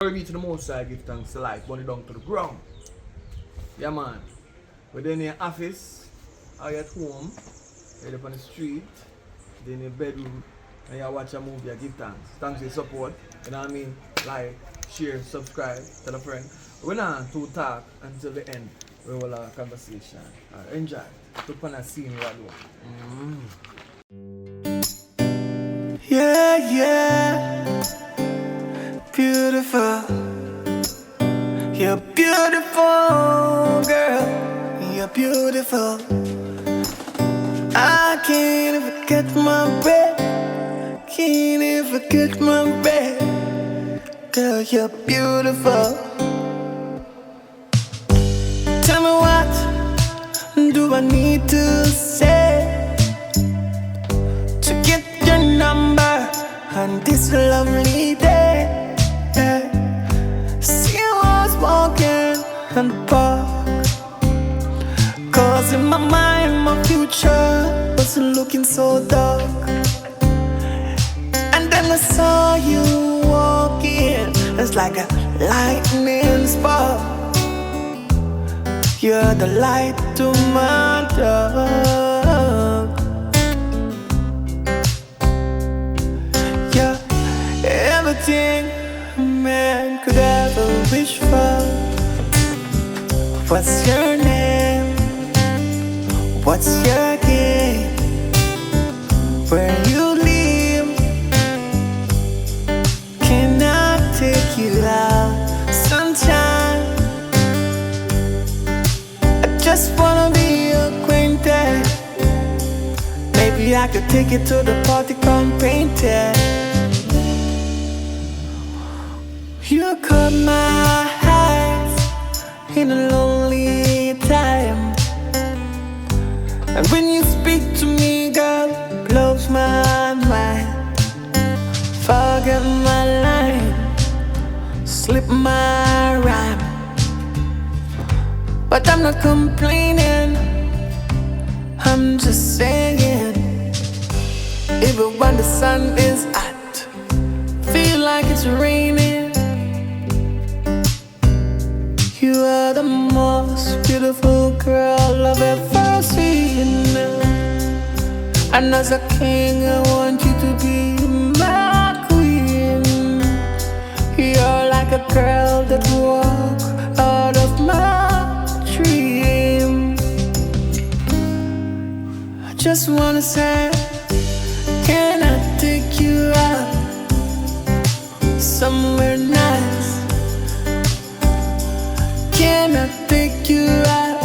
Glory be to the Most High, give thanks to life, burn it down to the ground. Yeah, man. Whether in your office, or you're at home, you're up on the street, then in your bedroom, and you watch a movie, you give thanks. Thanks for your support. You know what I mean? Like, share, subscribe, tell a friend. We're not to talk until the end. We will have a conversation. Enjoy. Look on a scene right now. Yeah, yeah, beautiful. You're beautiful, girl. You're beautiful. I can't even get my breath. Can't even get my breath. Girl, you're beautiful. Tell me what do I need to say to get your number on this lovely day? See, I was walking in the park, 'cause in my mind my future was looking so dark. And then I saw you walking, it's like a lightning spark. You're the light to my dark. Yeah, everything a man could ever wish for. What's your name? What's your game? Where you live? Can I take you out sometime? Just wanna be acquainted. Maybe I could take you to the party, come painted. You caught my eyes in a lonely time, and when you speak to me, girl, it blows my mind. Forget my line, slip my rhyme, but I'm not complaining, I'm just saying. Even when the sun is hot, feel like it's raining, you are the most beautiful girl I've ever seen. And as a king, I want you to be my queen. You're like a girl that walks out of my dream. I just wanna say, can I take you out somewhere nice? Can I take you out?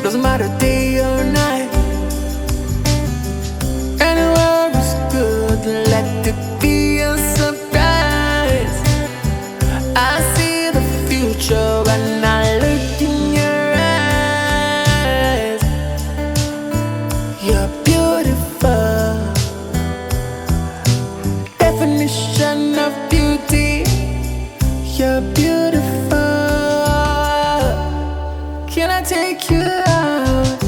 Doesn't matter day or night. Anywhere is good, let it be a surprise. I see the future when I look in your eyes. You're beautiful, definition of beauty. You're beautiful. Can I take you out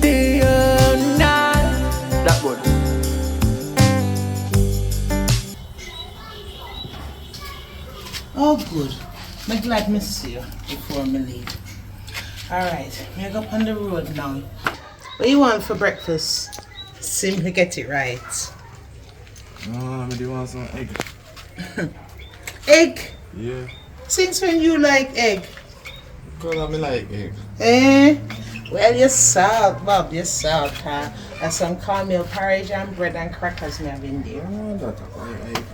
day or night? That would. Oh, good. I'm glad I see you before me leave. Alright, me go up on the road now. What you want for breakfast? Simply get it right. I do want some egg. Egg? Yeah. Since when you like egg? Because I like egg. Eh? Well, you're salt, Bob, you're salt, huh? That's some cornmeal porridge and bread and crackers me have in there. Oh, that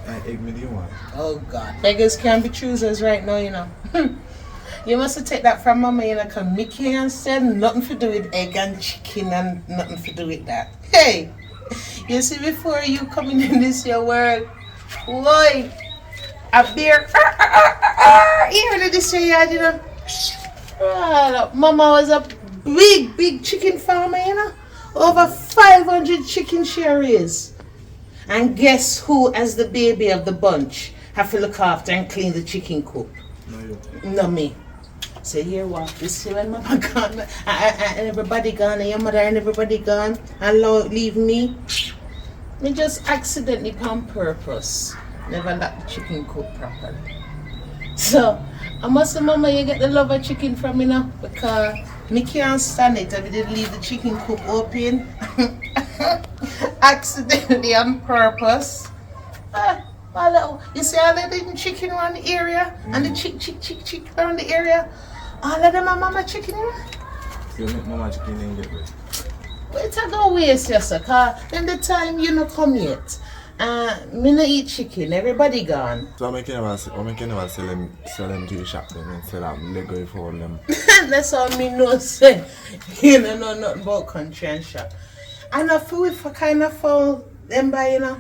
I egg me the one. Oh, God. Beggars can't be choosers right now, you know. You must take that from Mama, you know, because Mickey and said nothing to do with egg and chicken and nothing to do with that. Hey, you see, before you coming in this your world, boy, a beer, you heard of this your yard, you know? Mama was a big chicken farmer, you know? Over 500 chicken she raised. And guess who, as the baby of the bunch, have to look after and clean the chicken coop? No, you. No, me. Say, here what? This is when Mama gone and everybody gone, and your mother and everybody gone, and leave me. Me just accidentally on purpose never let the chicken cook properly. So I must say, Mama, you get the love of chicken from me now because me can't stand it. I did leave the chicken coop open accidentally on purpose. You see all of the chicken around the area and the chick around the area. All of them are Mama chicken. So you make Mama chicken and get rid. Wait a go waste yourself, cause then the time you no come yet. Me no eat chicken, everybody gone. So I can never sell them to your shop then and sell them Lego for them. That's all me know say. You don't know nothing about country and shop. And I feel if I kind of fall them by, you know,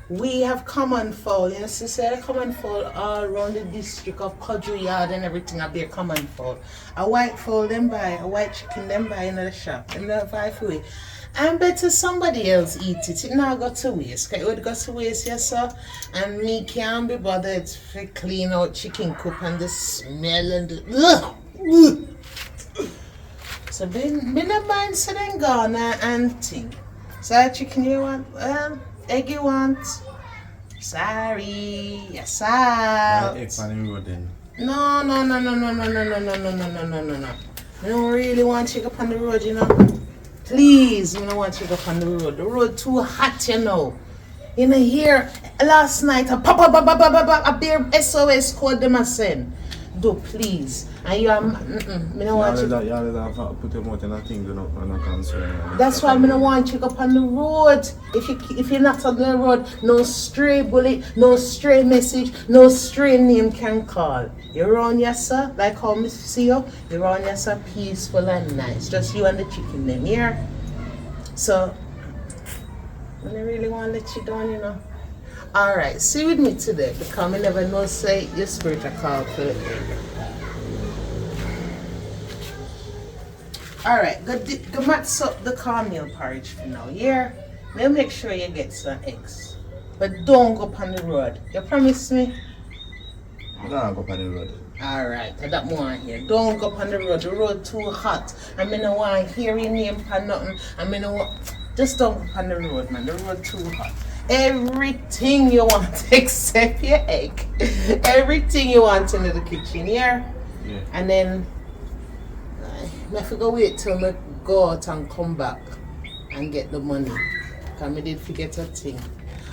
we have common fowl, you know, so say common fowl all around the district of Kodru Yard and everything up there common fowl. A white fowl them buy, a white chicken them buy in the shop, and the five way. And better somebody else eat it. It now got to waste. Cause it would go to waste, yes sir. And me can't be bothered to clean out chicken coop and the smell and the So been a mind so then gone and thing. So chicken you want? Egg you want? Sorry, yes out. Egg on the road then. No. I don't really want chicken up on the road, you know. Please, I don't want chicken up on the road. The road too hot, you know. You know here last night a bear SOS code them a send. Do please. And you are me don't want you. You always have to put them out in a thing, you're not concerned. That's why I don't want you up on the road. If you're not on the road, no stray bullet, no stray message, no stray name can call. You're on yes sir, like how Miss see you, you're on yes sir, peaceful and nice. Just you and the chicken them here. So I really want to let you down, you know. Alright, see with me today because I never know say your spirit a call for it. Alright, go mix up the cornmeal porridge for now, yeah? Now make sure you get some eggs. But don't go up on the road. You promise me? I don't go up on the road. Alright, I don't want to hear. Don't go up on the road. The road too hot. I mean, I want to hear your name for nothing. I mean, just don't go up on the road, man. The road too hot. Everything you want except your egg. Everything you want in the kitchen, yeah? Yeah. And then I have to go wait till I go out and come back and get the money. Because I did forget a thing.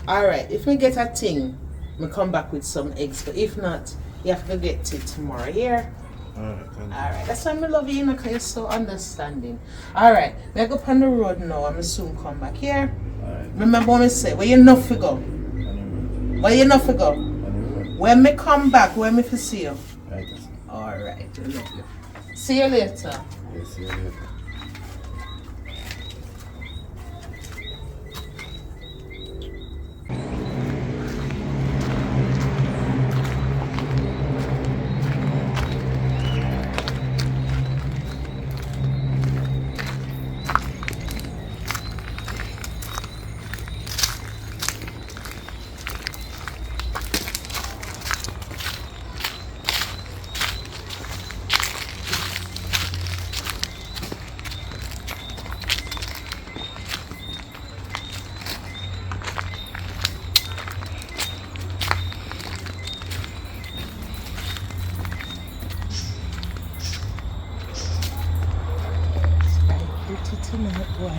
Alright, if we get a thing, I come back with some eggs. But if not, you have to get it tomorrow, yeah? Alright, thank you. Alright, that's why I love you, because you're so understanding. Alright, I go up on the road now and I soon come back here. Alright. Remember what I say, where you not to go? On Where you not to go? the road. When me come back, when me to see you? Right, that's it. Alright, I love you. See you later. Yeah, see you later. Tonight, boy.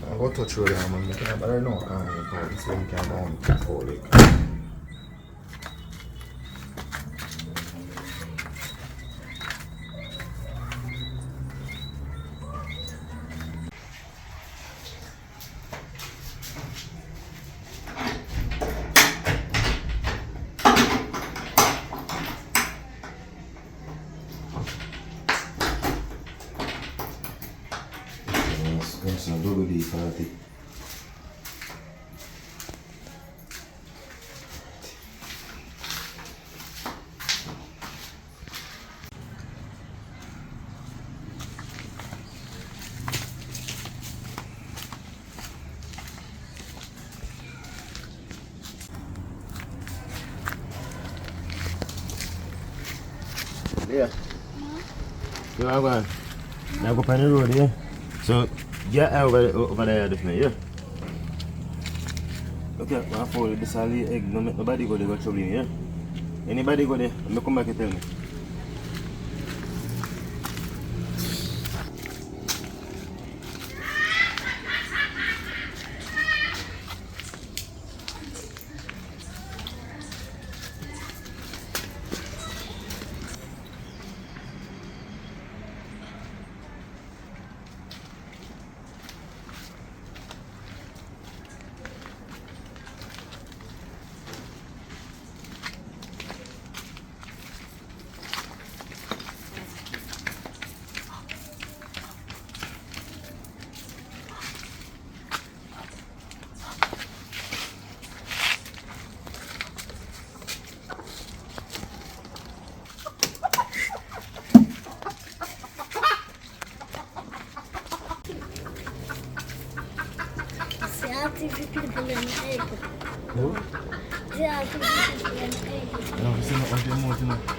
I go touch road and I'm like, but I don't know I can't go so you can go on for like. That's a double D party. Yeah. You are going. Now go on the road, yeah. So get over there with me, yeah. Okay, I follow this alley egg. No make nobody go there go trouble me, yeah. Anybody go there, me come back and tell me.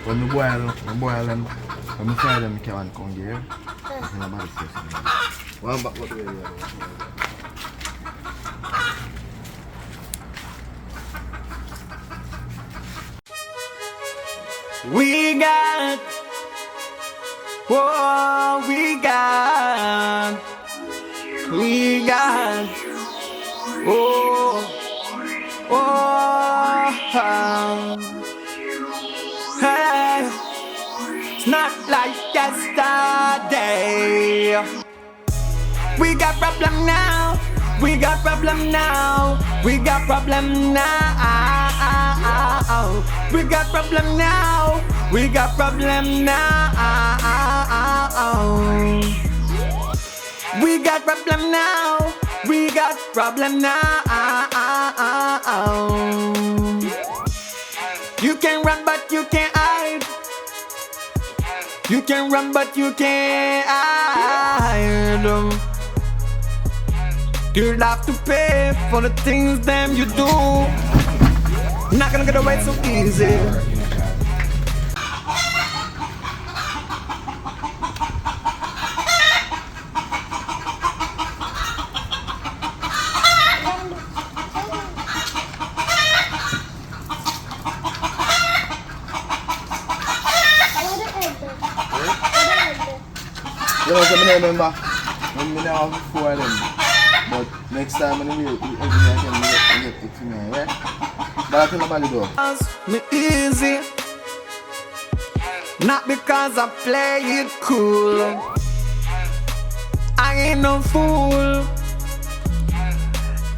When we boil them, when we fry them, we can't come here. One back, what do you We got, oh, we got, oh, hey, it's not like yesterday. We got problem now, we got problem now, we got problem now. We got problem now, we got problem now. We got problem now, we got problem now. You can run but you can't hide. You can run but you can't hide. You'll have to pay for the things them you do. Not gonna get away so easy. You know, I remember when we now have 4 of them. But next time when we get it to me, yeah? But I tell nobody though. Me easy, not because I play it cool. I ain't no fool.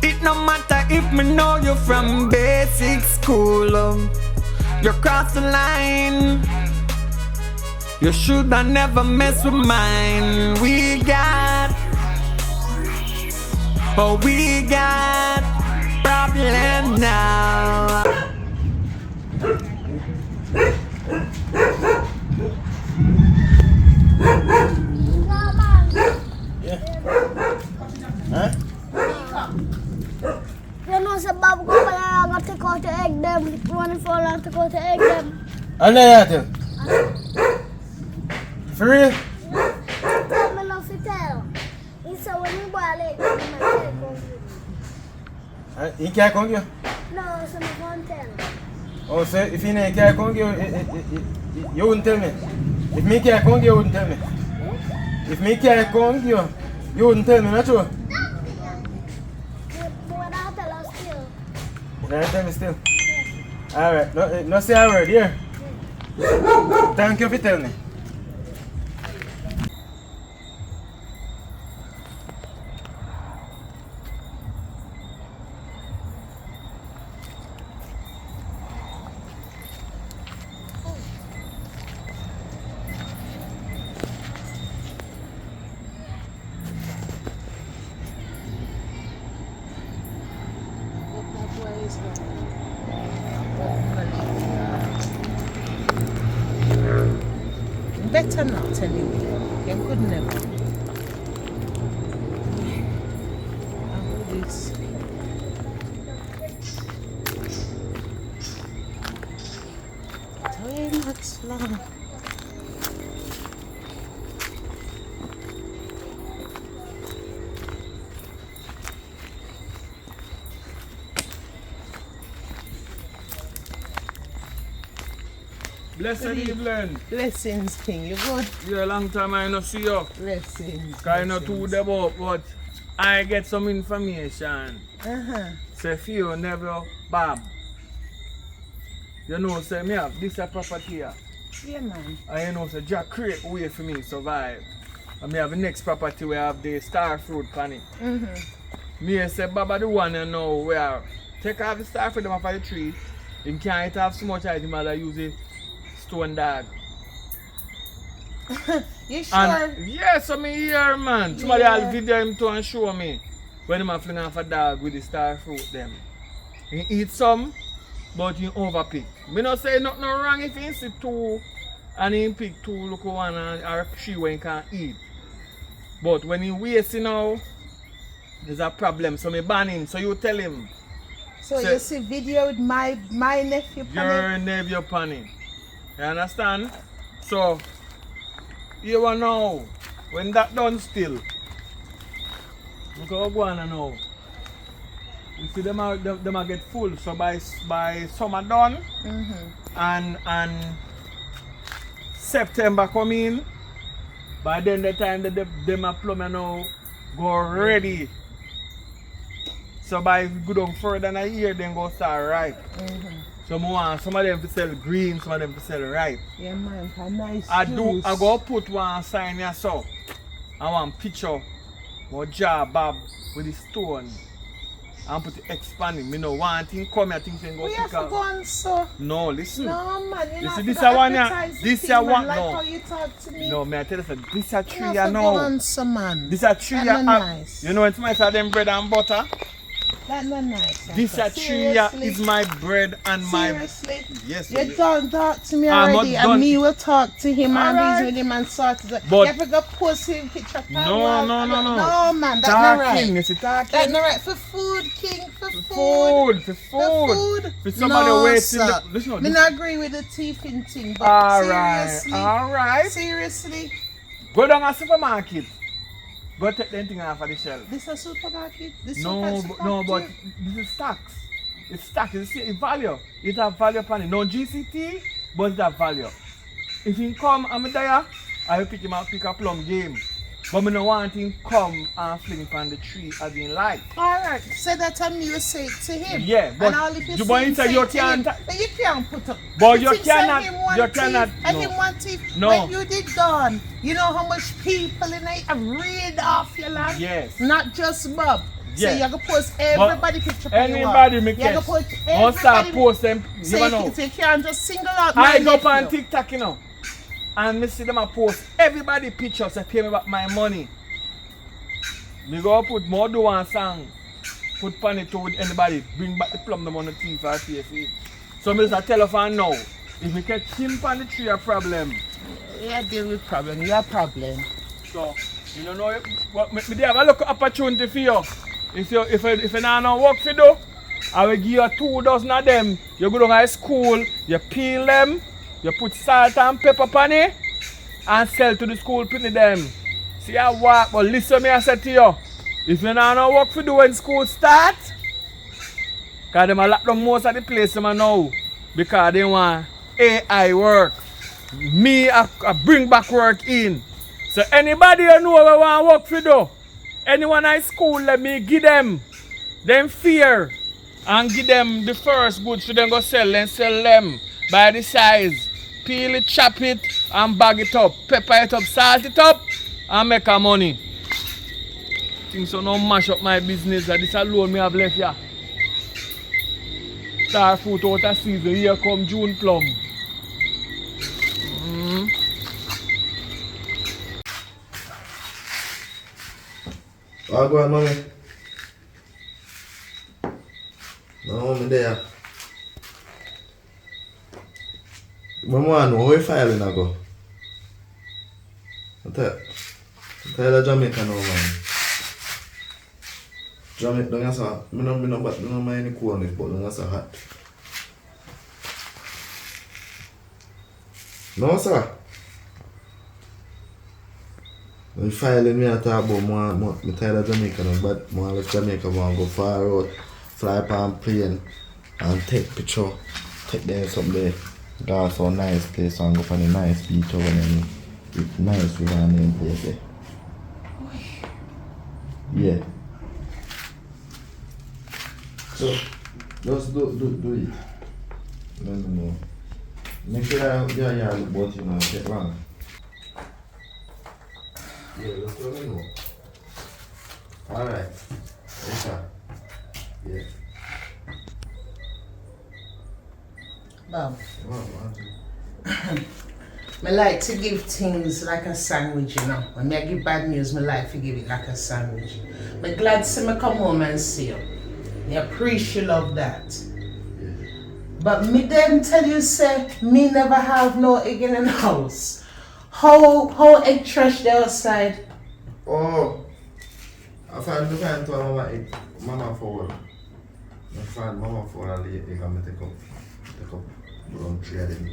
It no matter if me know you from basic school. You cross the line. You shoulda never mess with mine. We got, oh, we got problem now. Huh? You know, so Bob go by and take out the egg them. Running for long to go to egg them. And then for real? Tell me not to tell. He said when you boil egg, you might take out. He can't come here? No, so I can't tell. Oh, so if he can't come here, you wouldn't tell me? If me can't come here, you wouldn't tell me? If me can't come here, you wouldn't tell me, not true? But I'll tell us still. You don't tell me still? Alright, no say a word here. Thank you for telling me. Better not anyway. You could never. I'll do this. Get away, not long. Blessed evening. Blessings, King. You good? Yeah, long time I not see you. Blessings. Cause I know too about, but I get some information. Say for you never Bob. You know, say me have this a property here. Yeah, man. And you know, say Jack create way for me survive. And me have the next property where I have the star fruit pan it. Me say Baba the one you know where take off the star fruit them off of the tree. Him can't have so much item as I use a stone dog. You sure? And yes, I mean here man. Somebody will video him to and show me when him a fling off a dog with the star fruit them. He eat some, but he overpick. Me not say nothing wrong if he see two and he pick two look one or three when he can't eat. But when he wasting now, there's a problem. So me ban him. So you tell him. So you see video with my nephew Your nephew panning. You understand? So you will know when that done still. Look how go on now. You see them a get full. So by summer done and September come in. By then the time that them a plumber now go ready. So by go down further than a year, then go start ripe. So more some of them to sell green, some of them to sell ripe. Yeah man, a nice I juice. I go put one sign here so. I want picture more jar Bob with the stone. And put it expanding. Me no want thing come here, things can go We have pick to go on so. No, listen. No man, you You know see this a one here. This a one like no. how you talk to me. No, me I tell you this a tree You here have to go now. on so man. This a tree That here. not nice. You know when somebody say them bread and butter? That's not nice. This a tree here is my bread and my Seriously? yes. You don't talk to me I'm not already, done. and me will talk to him and Alright. reason with him and sort it out. But- You have to go post him picture. No. No man, that's not right. Talking, you see talking. That's not right. For food, King, for food. For For food. For somebody no, waiting. sir. Listen, Me not agree with the teething thing, but Alright, seriously. alright. Seriously. Go down a supermarket. Go take them thing off of the shelf. This a supermarket? This No, but this is stocks. It's stocks. You see, it's value. It have value upon it. No GCT, but it have value. If he come, I'm there, I will pick him up, pick a plum game. But me no want him come and fling upon the tree as in life. Alright, say that and you say it to him. Yeah, but and all if you you see want him to say say you it to him, can't- but you can't put up. But you think say cannot- him want you teeth, cannot- And no. him want teeth. No. When you did done, you know how much people in it have read off your land? Yes. Not just Bob. So Yeah. you're going to post everybody picture for you. Anybody make You're yes. going to post Once I everybody. post them, you So never you, know. so you can't just single out I my go up on nephew. TikTok, you know, and me see them a post everybody pictures and pay me back my money. Me go put more do one song, put pan it with anybody, bring back the plum them on the teeth or face. So me just tell her for now, if me catch him on the tree a problem. Yeah, deal with problem. You have problem. So you don't know what me dey have a look opportunity for you. If you not know work for do, I will give you 2 dozen of them. You go to school, you peel them, you put salt and pepper on it, and sell to the school penny them. See how work, but listen me I say to you. If you not know work for do when school start, because them a lock down most of the place them now. Because they want AI work. Me I bring back work in. So anybody you know who want work for do, anyone at school, let me give them fear and give them the first goods for them go sell them by the size. Peel it, chop it and bag it up, pepper it up, salt it up and make a money. Things so no mash up my business that this alone me have left here. Star fruit out of season, here come June plum. I'll go on, mommy. No, mommy there. Mama want to know where filing I go. I tell you Jamaica now, man. Jamaica, don't you say? I don't mind any coolness, but don't you say hot. No, sir. When filing me I talk about more tired of Jamaica now, but more left Jamaica want go far out, fly upon plane and take picture, take them something there. Go to a nice place and go for a nice beach over there. Nice river and then place there. Yeah. So just do it. No. Make sure you look about you know, get wrong. Yeah, just let me know. Alright. Yes, sir. Yeah. Bob, Wow, I like to give things like a sandwich, you know. When I give bad news, I like to give it like a sandwich. I'm glad to see me come home and see you. I appreciate love that. But me then tell you say, me never have no egg in the house. How egg trash there outside? Oh, I find to mama for I find mama for a late egg and take up brown tree of them.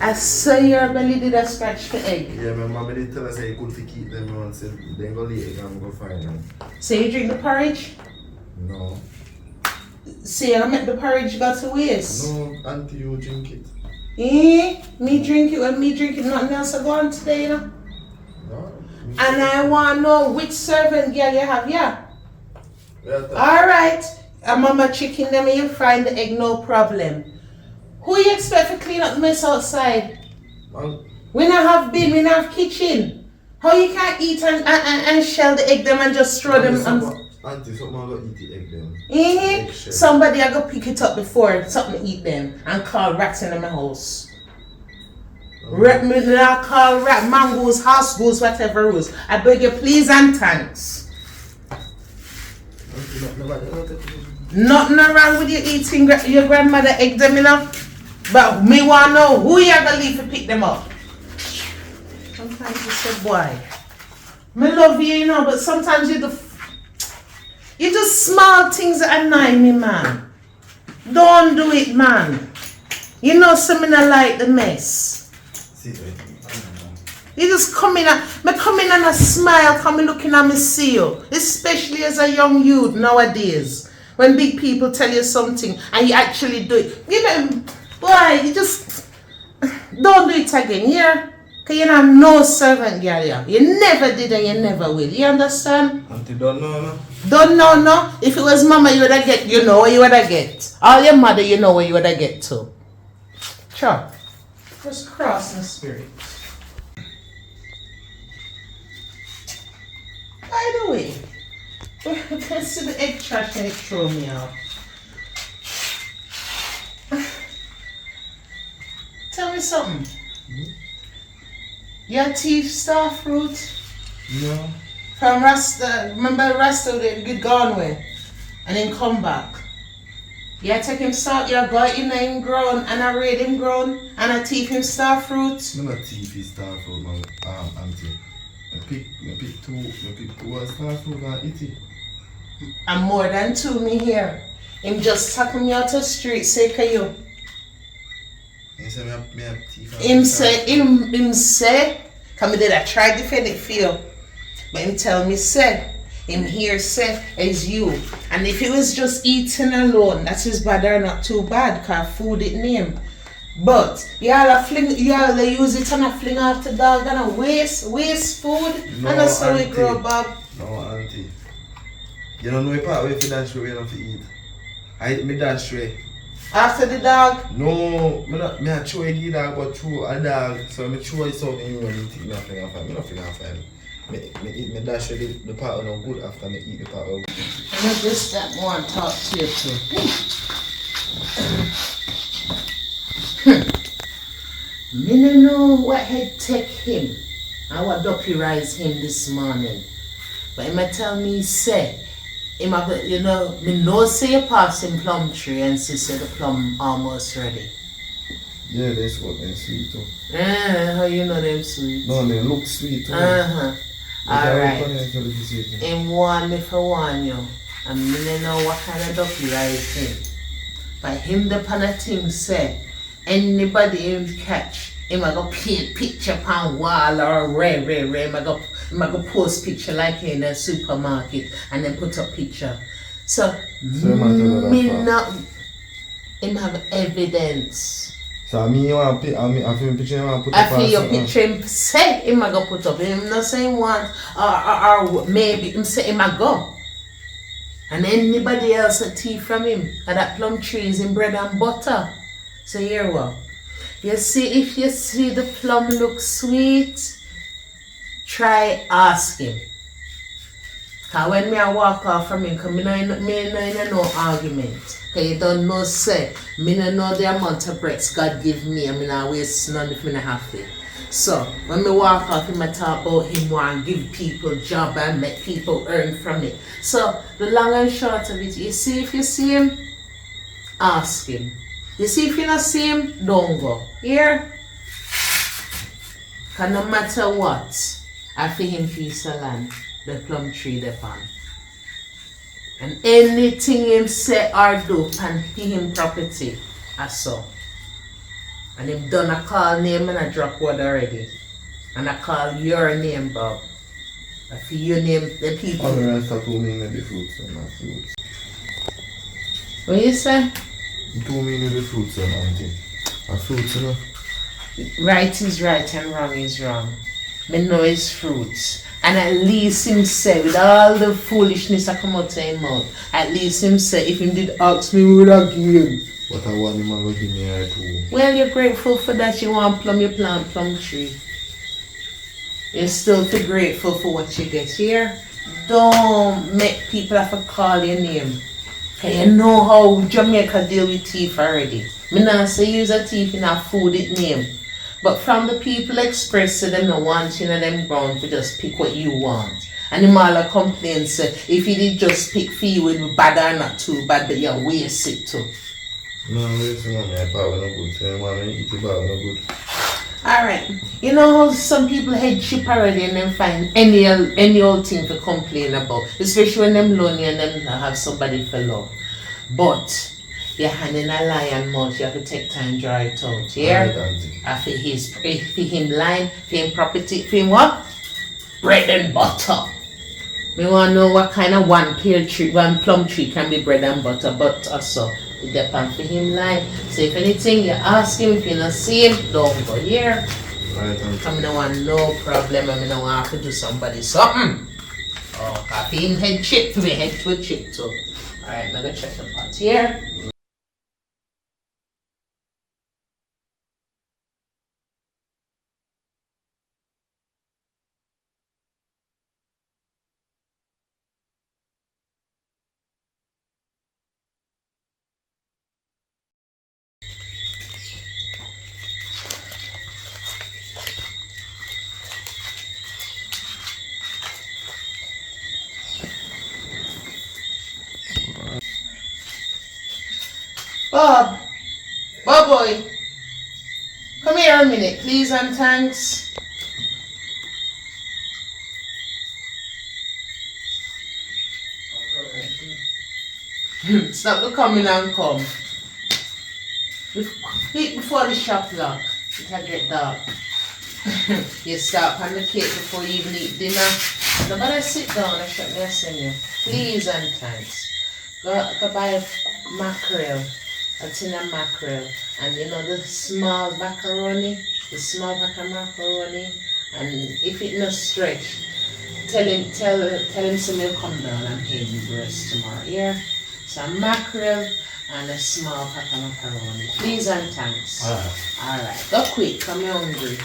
I saw your belly did a scratch for egg. Yeah, my mama did tell us I could keep them on, said then go late egg and go find them. So you drink the porridge? No. See, I make the porridge go to waste. No, auntie, you drink it. Me drink it when me drink it, nothing else I go on today, you know. No. And I want to know which servant girl you have, yeah? Yeah, Alright, a mama chicken them and you find the egg, no problem. Who you expect to clean up the mess outside? man, We not have bin, we not have kitchen. How you can't eat and shell the egg them and just throw them on? Auntie, something I go eat the egg them. Mm-hmm. Egg shell. Somebody I go pick it up before something to eat them and call rats in my house. Rat me now call rat, mangoes, house goose, whatever rules. I beg you please and thanks. Nothing wrong with you eating your grandmother egg them enough. But me wanna know who you gonna leave to pick them up. Sometimes you say boy. Me love you, you know, but sometimes you just small things that annoy me, man. Don't do it, man. You know something I like the mess. You just come in and a smile, come in looking at me see you. Especially as a young youth nowadays. When big people tell you something and you actually do it. You know, boy, you just don't do it again, yeah? Because you're not no servant girl, yeah. You never did and you never will. You understand? Auntie don't know, no? Don't know, no. If it was mama, you would have get, you know what you would have get. All your mother, you know what you would have get to. Sure. Just cross in spirit. By the way, let's see the egg trash and it throw me out. Tell me something. Your teeth star fruit? No. From Rasta, remember Rasta they get gone away and then come back. You take him start, you go in him grown and I read him grown and I teeth him star fruit. No, not TV star fruit, man. Auntie. I pick two star fruit and eat it. And more than two me here. Him just tackle me out the street, say ka you. He say me have teeth. Him say, come did I try to defend it for you. But him tell me say, him here say is you. And if it was just eating alone, that is bad or not too bad, cause food it name. But y'all they use it and a fling off the dog and a waste food. No, and that's how we auntie. grow, Bob. No, auntie. You don't know a part where if you dance away, you don't have to eat. I eat me dance away. After the dog? No, me not chew a dog, but chew a dog. So me chew something you and you think me fling off. Me not fling off. Me eat me dash away the part no good after me eat the part of good. And I just that one talk to you too. Me no know what had take him. I what dopperize him this morning. But he might tell me say, him have, you know, me know say you pass him plum tree and see say the plum almost ready. Yeah, that's what they're sweet too. How you know them sweet? No, they look sweet too. Alright. Him warn me for warn you. And me no know what kind of dopperize him. But him the pan of thing say, anybody him catch, him a go paint picture pan wall or rare. Him a go post picture like in a supermarket and then put up picture. So me not him have evidence. So me want to I feel picture him and put I up feel your something. picture him say him a go put up. Him not saying want or maybe him say him a go. And anybody else a tea from him. And that plum tree is in bread and butter. So here what? You see, if you see the plum look sweet, try ask him. Cause when me I walk off from him, cause me no no argument. Cause you don't know say, me no know the amount of breaths God give me and me not waste none if me not have it. So when me walk off him I talk about him want give people job and make people earn from it. So the long and short of it, you see if you see him, ask him. You see if you not see him, don't go. Here? Cause no matter what, I feel him piece of land. The plum tree the pan. And anything him say or do pan him property, I saw. And him done a call name and I drop word already. And I call your name, Bob. I feel your name the people. All the rest of 2 million the fruits and my fruits. What you say? 2 million the fruits and everything. A fruits, you know. Right is right and wrong is wrong. Me know his fruits. And at least him say, with all the foolishness that come out of him mouth, at least him say, if him did ask me, would I give him? But I want him to give me here too. Well, you're grateful for that. You want plum, you plant plum tree. You're still feel grateful for what you get here. Don't make people have to call your name. Cause you know how Jamaica deal with thief already. Me not say use a thief in a food it name. But from the people express say them no want you know them ground to just pick what you want. And them all a complain say if you did just pick for you it would be bad or not too bad but you waste it too. No, waste no my power no good. So I want to eat the power no good. Alright. You know how some people head chip already and then find any old thing to complain about. Especially when them lonely and them not have somebody for love. But your hand in a lion mouth, you have to take time draw it out. Yeah? For him line, for him property, for him what? Bread and butter. We want to know what kind of one plum tree can be bread and butter, but also it depends for him line. So if anything you ask him, if you not see him, don't go here. Right, I don't want no problem, I don't want to do somebody something. Oh, cause him head chip, we head to a chip too. Alright, now go check the pot here. Bob boy, come here a minute, please and thanks. Stop the coming and come. Before the shop lock, it can get dark. You start on the cake before you even eat dinner. Nobody sit down and shut me send you. Please and thanks. Go buy mackerel. A tin of mackerel, and you know the small macaroni, and if it not stretch, tell him some will come down and pay me the rest tomorrow. Yeah, some mackerel and a small pack of macaroni. Please and thanks. Alright. Go quick, I'm hungry.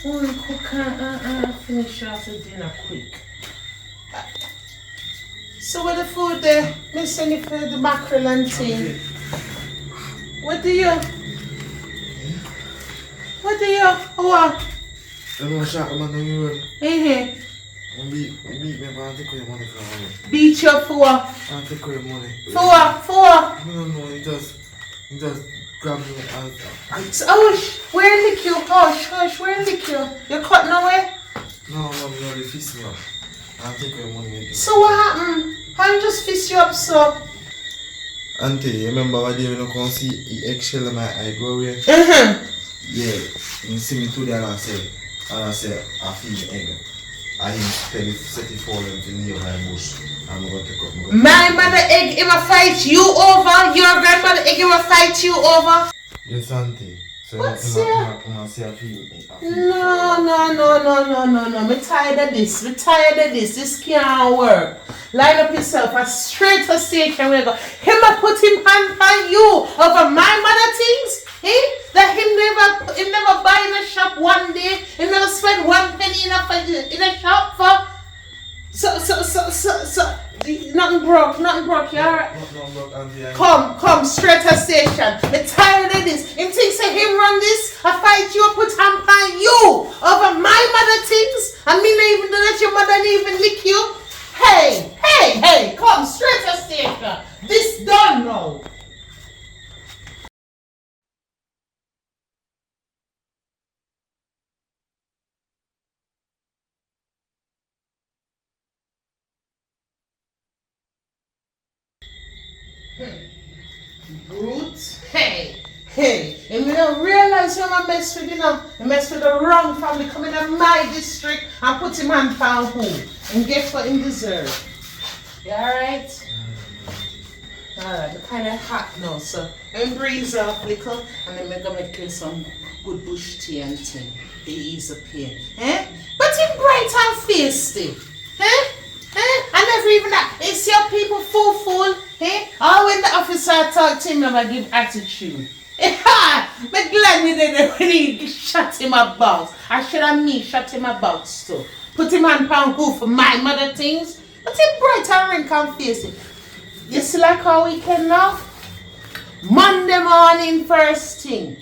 Only cook and finish off the dinner quick. So with the food there, me send you for the mackerel and thing. What do you? What? I'm not sure I'm on the road. Beat me, but I'll take your money from me. Beat you up for what? I'll take your money. For what? No, you just grab me and Hush, where lick you? Hush, where lick you? You cut nowhere? no, mom, no, they fist me up. I'll take your money with you. So what happened? I just fist you up so. Auntie, you remember what day when I come see the eggshell in my eyebrow here? Yeah, you see me today and I say, I feel the egg. I tell it, set it fall into near my bush. I'm going to take up my mother egg ever fight you over? Your grandmother egg ever fight you over? yes, auntie. So What's you here? say I feel No. Me tired of this. This can't work. Line up yourself and straight to station where you go. Him a put him hand on you over my mother things? That him never buy in a shop one day. He never spend 1 penny in a shop for. So, nothing broke, you alright? no, broke, auntie. Come, straight to station. Me tired of this. Him think say him run this, I fight you, put hand on you over my mother things. And me not even let your mother even lick you. Hey, come straight to station. This done now. Brute. Hey. And we don't realize when I mess with I mess with the wrong family coming in my district and put him on pound who. And guess what he deserve? You alright? Alright, we're kind of hot now, so let me breeze off a little and then we're going to make you some good bush tea and thing. To ease the pain. But him bright and feisty. I never even that. It's your people fool. All when the officer talk to him, never give attitude. I'm glad you did it when he shot him about. I should have me shot him about too. Put him on pound who for my mother things. But him bright and ring and feisty. You see like our weekend now? Monday morning first thing.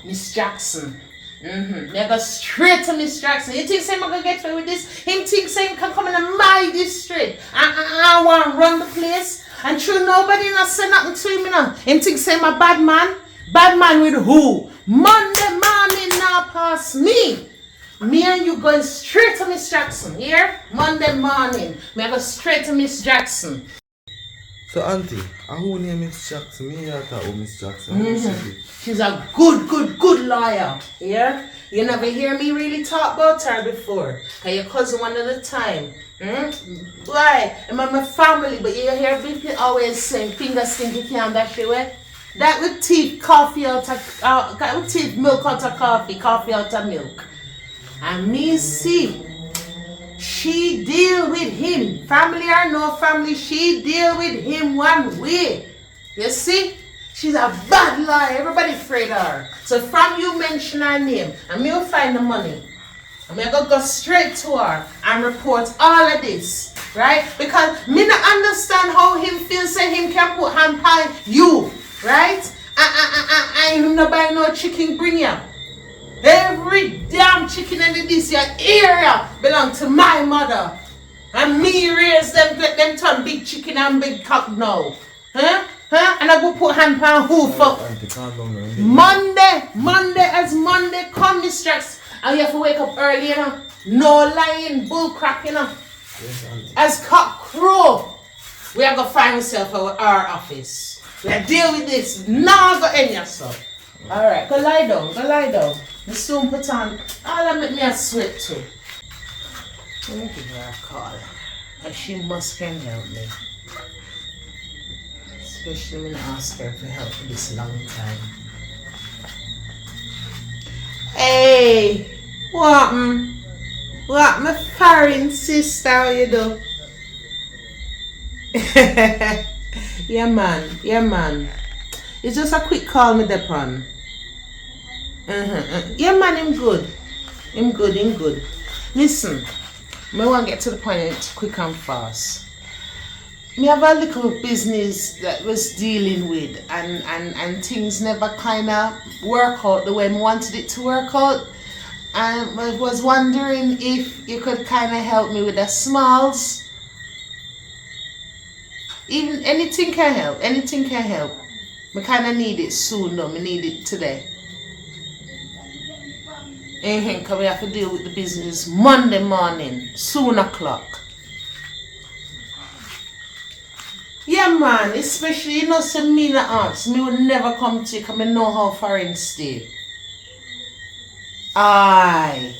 Miss Jackson. They go straight to Miss Jackson. You think I'm gonna get away with this? Him think he can come in my district. I want to run the place. And true, nobody not say nothing to him, you know. Him think I'm a bad man. Bad man with who? Monday morning now past me. Me and you going straight to Miss Jackson. Here? Monday morning. Me I go straight to Miss Jackson. So, auntie, who name Miss Jackson? Me or Miss Jackson? She's a good lawyer. Yeah? You never hear me really talk about her before. Cause your cousin one at a time. Why? I'm my family, but you hear people always saying finger stinky can't dash away. That with teeth, coffee out of with teeth, milk out of coffee out of milk. And me see. She deal with him. Family or no family, she deal with him one way. You see? She's a bad liar. Everybody afraid of her. So from you mention her name, and me will find the money. And me go straight to her and report all of this. Right? Because me not understand how him feel say him can put hand on you. Right? I ain't no buy no chicken bring you. Every damn chicken in this area belong to my mother. And me raise them, let them turn big chicken and big cock now. And I go put hand on who for Monday as Monday come Miss Jackson. And you have to wake up early, you know. No lying, bull crap, you know. As cock crow, we are going to find ourselves our office. We are deal with this. Now go end yourself. Alright, go lie down. Me soon put on, all that make me a sweat too. Let me give her a call. And she must can help me. Especially when I ask her for help for this long time. Hey, what my foreign sister, how you do? Yeah man. It's just a quick call me depon. Yeah man, him good. Listen, I want to get to the point quick and fast. Me have a little business that was dealing with and things never kind of work out the way I wanted it to work out. And I was wondering if you could kind of help me with the smalls. Even anything can help. I kind of need it soon though. I need it today. Because we have to deal with the business Monday morning, soon o'clock. Yeah, man, especially, you know, some me not ask. Me would never come to you because I know how foreign stay. Aye.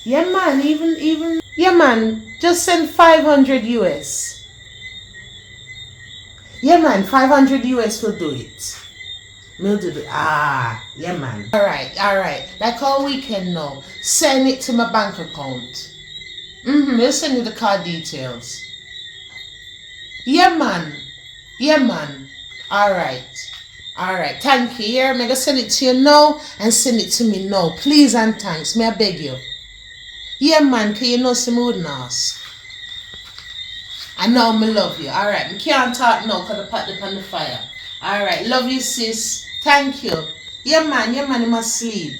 Yeah, man, even. Yeah, man, just send 500 US. Yeah, man, 500 US will do it. We'll do it. Yeah, man. Alright. Like all weekend now. Send it to my bank account. We'll send you the card details. Yeah, man. Alright. Thank you. Yeah, I'm gonna send it to you now and send it to me now. Please and thanks. May I beg you? Yeah, man, cause you know some wouldn't ask. I know me love you. Alright, we can't talk now cause I put it on the fire. Alright, love you, sis. Thank you. Yeah, man, he must sleep.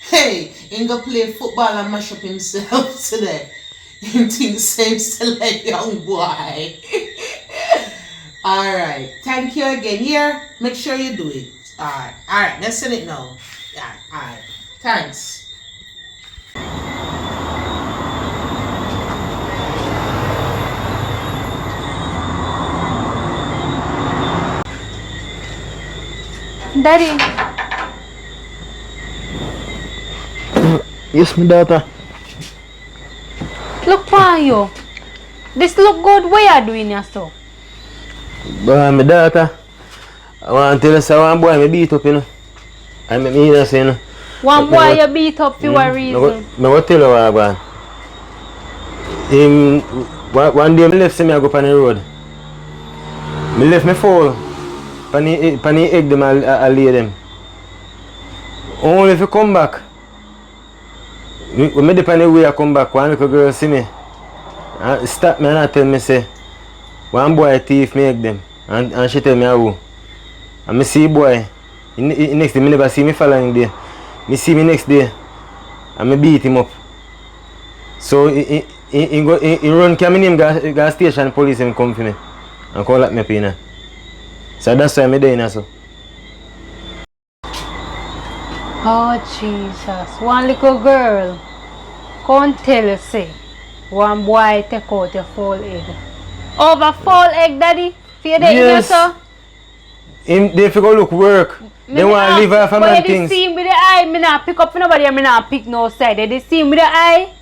Hey, he go play football and mash up himself today. He thinks he's still a young boy. Alright, thank you again. Here, make sure you do it. Alright, let's send it now. Yeah, alright. Thanks. Daddy. Yes, my daughter. Look for you. This look good. What you doing here, so? My daughter, I want to tell you, so one boy me beat up, you know. I mean, you know. One boy you beat up for what reason? I go tell you what I want. One day I left me I go on the road. I left me fall. Pan the egg them I lay them. Only if you come back. When I dip on the way I come back, one little girl see me. Stop me and tell me say, one boy thief me egg them. And she tell me how. And I see boy. Next day I never see me following day. I see me next day. And I beat him up. So he run to my name go station police him come for me. And call up me up. So that's why I'm doing it. So. Oh, Jesus. One little girl. Can't tell you, say. One boy take out your full egg. Over full egg, Daddy? For you Yes. so? They go look work. They want to live off of my things. They see him with the eye. I not pick up for nobody. I not pick no side. They see him with the eye.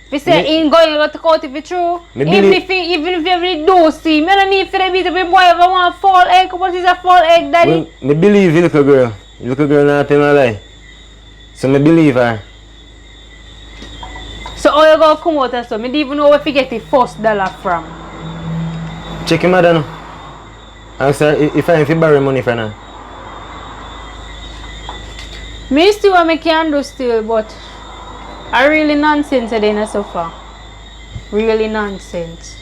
If you say he ain't going to take out if it's true. Even if you really do see him, you don't need for them to be boy ever want full egg. What is a full egg, Daddy? Well, I believe the little girl. The little girl not tell me a lie. So I believe her. So how you going to come out and so? I don't even know where to get the $1 from. Check him out now. Ask her if I can borrow money from her. Me still what I can do still, but I really nonsense again so far. Really nonsense.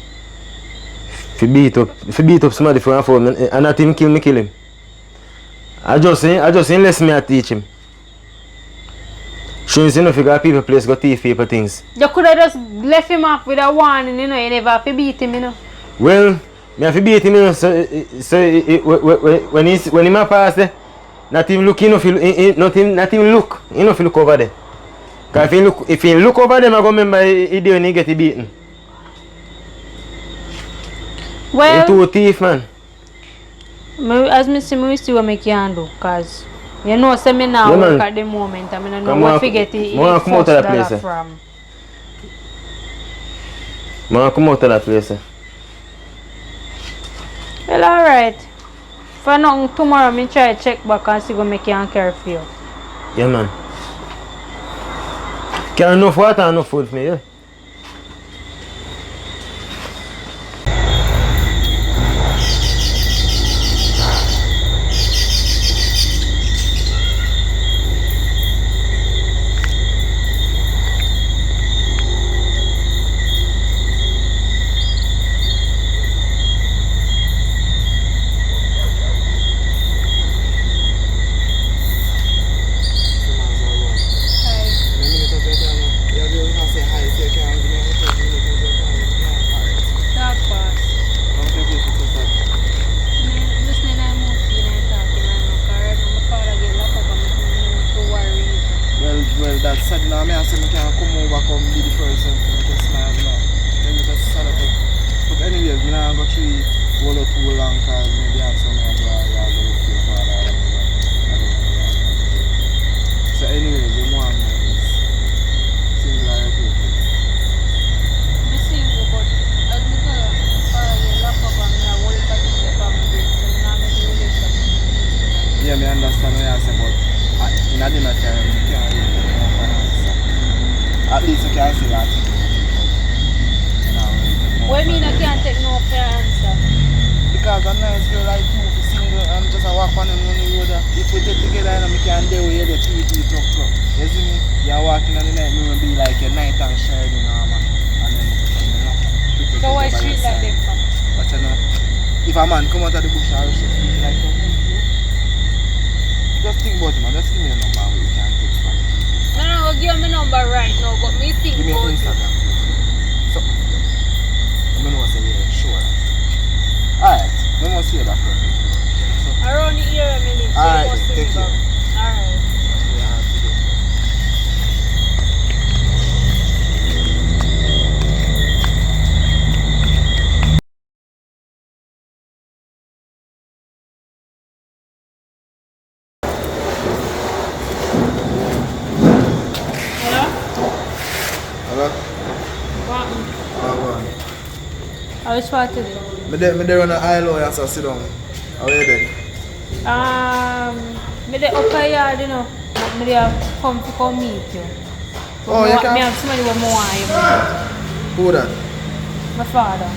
If you beat up somebody for a phone and not him kill me, kill him. I just unless me I teach him. Show him if you got people place go thief people things. You could have just left him off with a warning, you know, you never have to beat him, you know. Well, me have to beat him, you know, so when he pass there, not even look, not even look, if you look over there. Because if he look over them, I go remember he did when he get beaten. Well, he too thief, man. As I say, I see what I can do, because you know, say me now work at the moment, I mean, I know what to get the $1 from. I come out of that place. Well, alright. For now, tomorrow, I try to check back and see what I can care for you. Yeah, man. Can enough water and enough food for me, yeah? sad now. I say I can't come over, come be the person to make you smile now. Then you just sad up. But anyways, I don't go through all or too long because maybe I have some of the look for your father or whatever. I don't know. So anyways, the one is single or people. I'm single, but as me tell you, you lock up and I worry about the family, so I'm not making a relationship. Yeah, I understand what you say, but in a dinner time, you can't really answer. At least you can say that. What do you mean I can't take no for your answer? Because a nice girl like you, if you're single and just a walk on the road, if we take together and we can deal with the TV talk. You see me? You're walking on the night, we will be like a night and sharing, you know, man. And then, you know, So why treat like them for? But you know, if a man come out of the bush and rush it, like just think about it, man. Just give me a number where you can text from. No, give me number right now, but me think Give me your about it. Instagram. So, I don't know what to say, yeah, sure. Alright, no more see you back. So, Around the area, I live, so alright, you must see take me care. back. Alright. Yeah, I have to go. Hello? Hello? What? Go on. I was trying to do. Me there on the aisle, so sit down. How are you there? Me the upper yard, you know. But me there come to come meet you. But Oh, me you wa- can- Me have somebody with more want you meet. Who that? My father.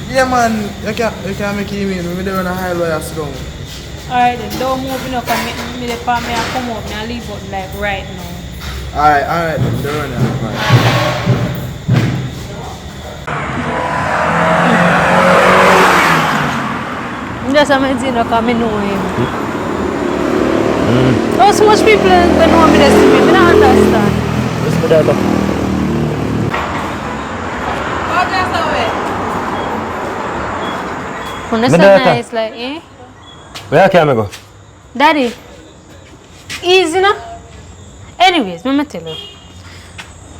Yeah, man, you can make him in. Me there on the aisle, sit down. Alright then, don't move you know, cause me the part me I come up, me I leave out like right now. Alright, then there on the Just amazing, cause I know him. Oh, so much people don't know me, that's me. I don't understand. Where's my dad? When that's Me so daughter. nice, like, eh? Where can I go? Daddy, easy now. Anyways, let me tell you.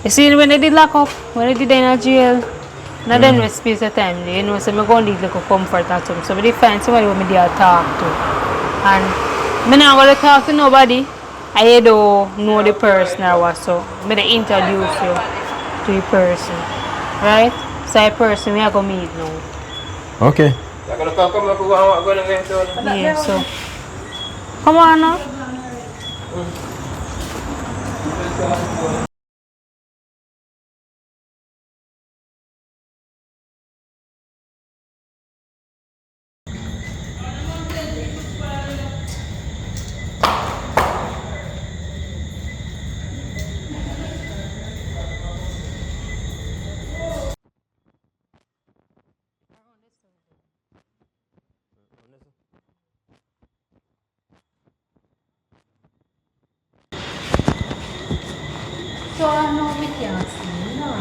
You see, when they did lock up, when they did in a jail, now then we space the time there, you know, so I'm going to need like a comfort at home. So I find somebody who me there talk to. And I'm not going to talk to nobody. I don't know the person or what, so I'm going to introduce you to the person. Right? So a person we are going to meet now. Okay. Yeah, so. Come on now. So I know we can't see. No,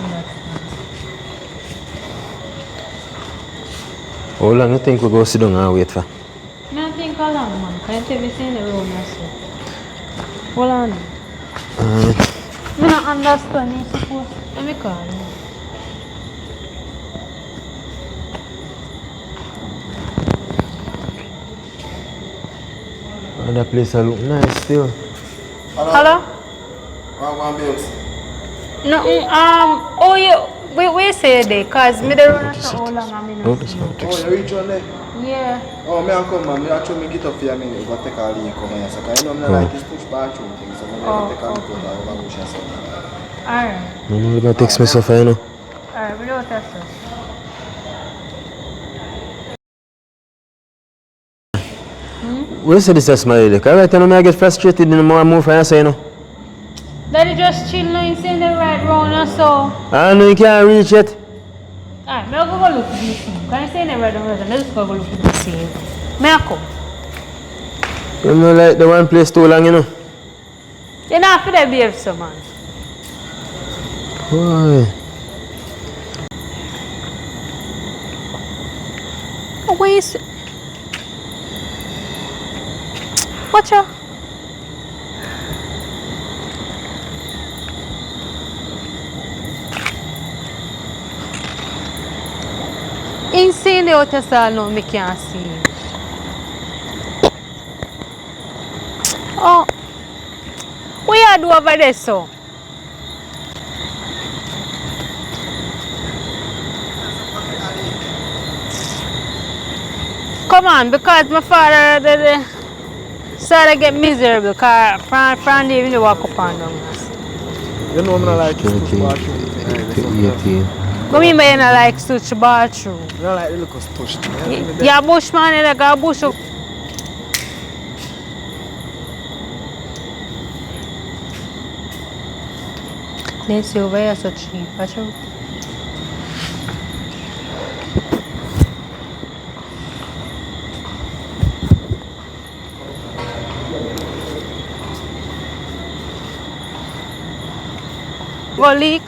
How long you think we go sit down and wait for? I think how long, man? Can't you see the room also? Hold on. I don't understand you suppose. Let me call you. Oh, that place look nice still. Hello? No, oh, you, we say there, because me the run so how long I mean. No, that's not Oh, you reach on there? Yeah. Oh, me I come, man. Me actually get up for a minute, but take a leak come here. So, you know, I'm not like this push bathroom thing, so I'm take a leak out of the bush and so. Alright. No, no, about text me stuff, you know. Alright, we don't touch that. Where say this a smile? Because right now I get frustrated the more I move from you know. Daddy just chill now, you saying the right round or so. I know you can't reach it. Alright, me go look at this scene. Can you say the right round? Let's go look at this scene. Me I come. You know like the one place too long, you know. You're not for that behave so man. Why? Oh, where is it? Watch out. find out as I know me can't see him. Oh, what you do over there, so? Come on, because my father started to get miserable because from there we walk up and down. You know me not like switch bathroom. But me may not like switch bathroom. You don't like the little touch thing. Yeah, bushman, you like a bush. Let's see over here so cheap, watch out. Go leak.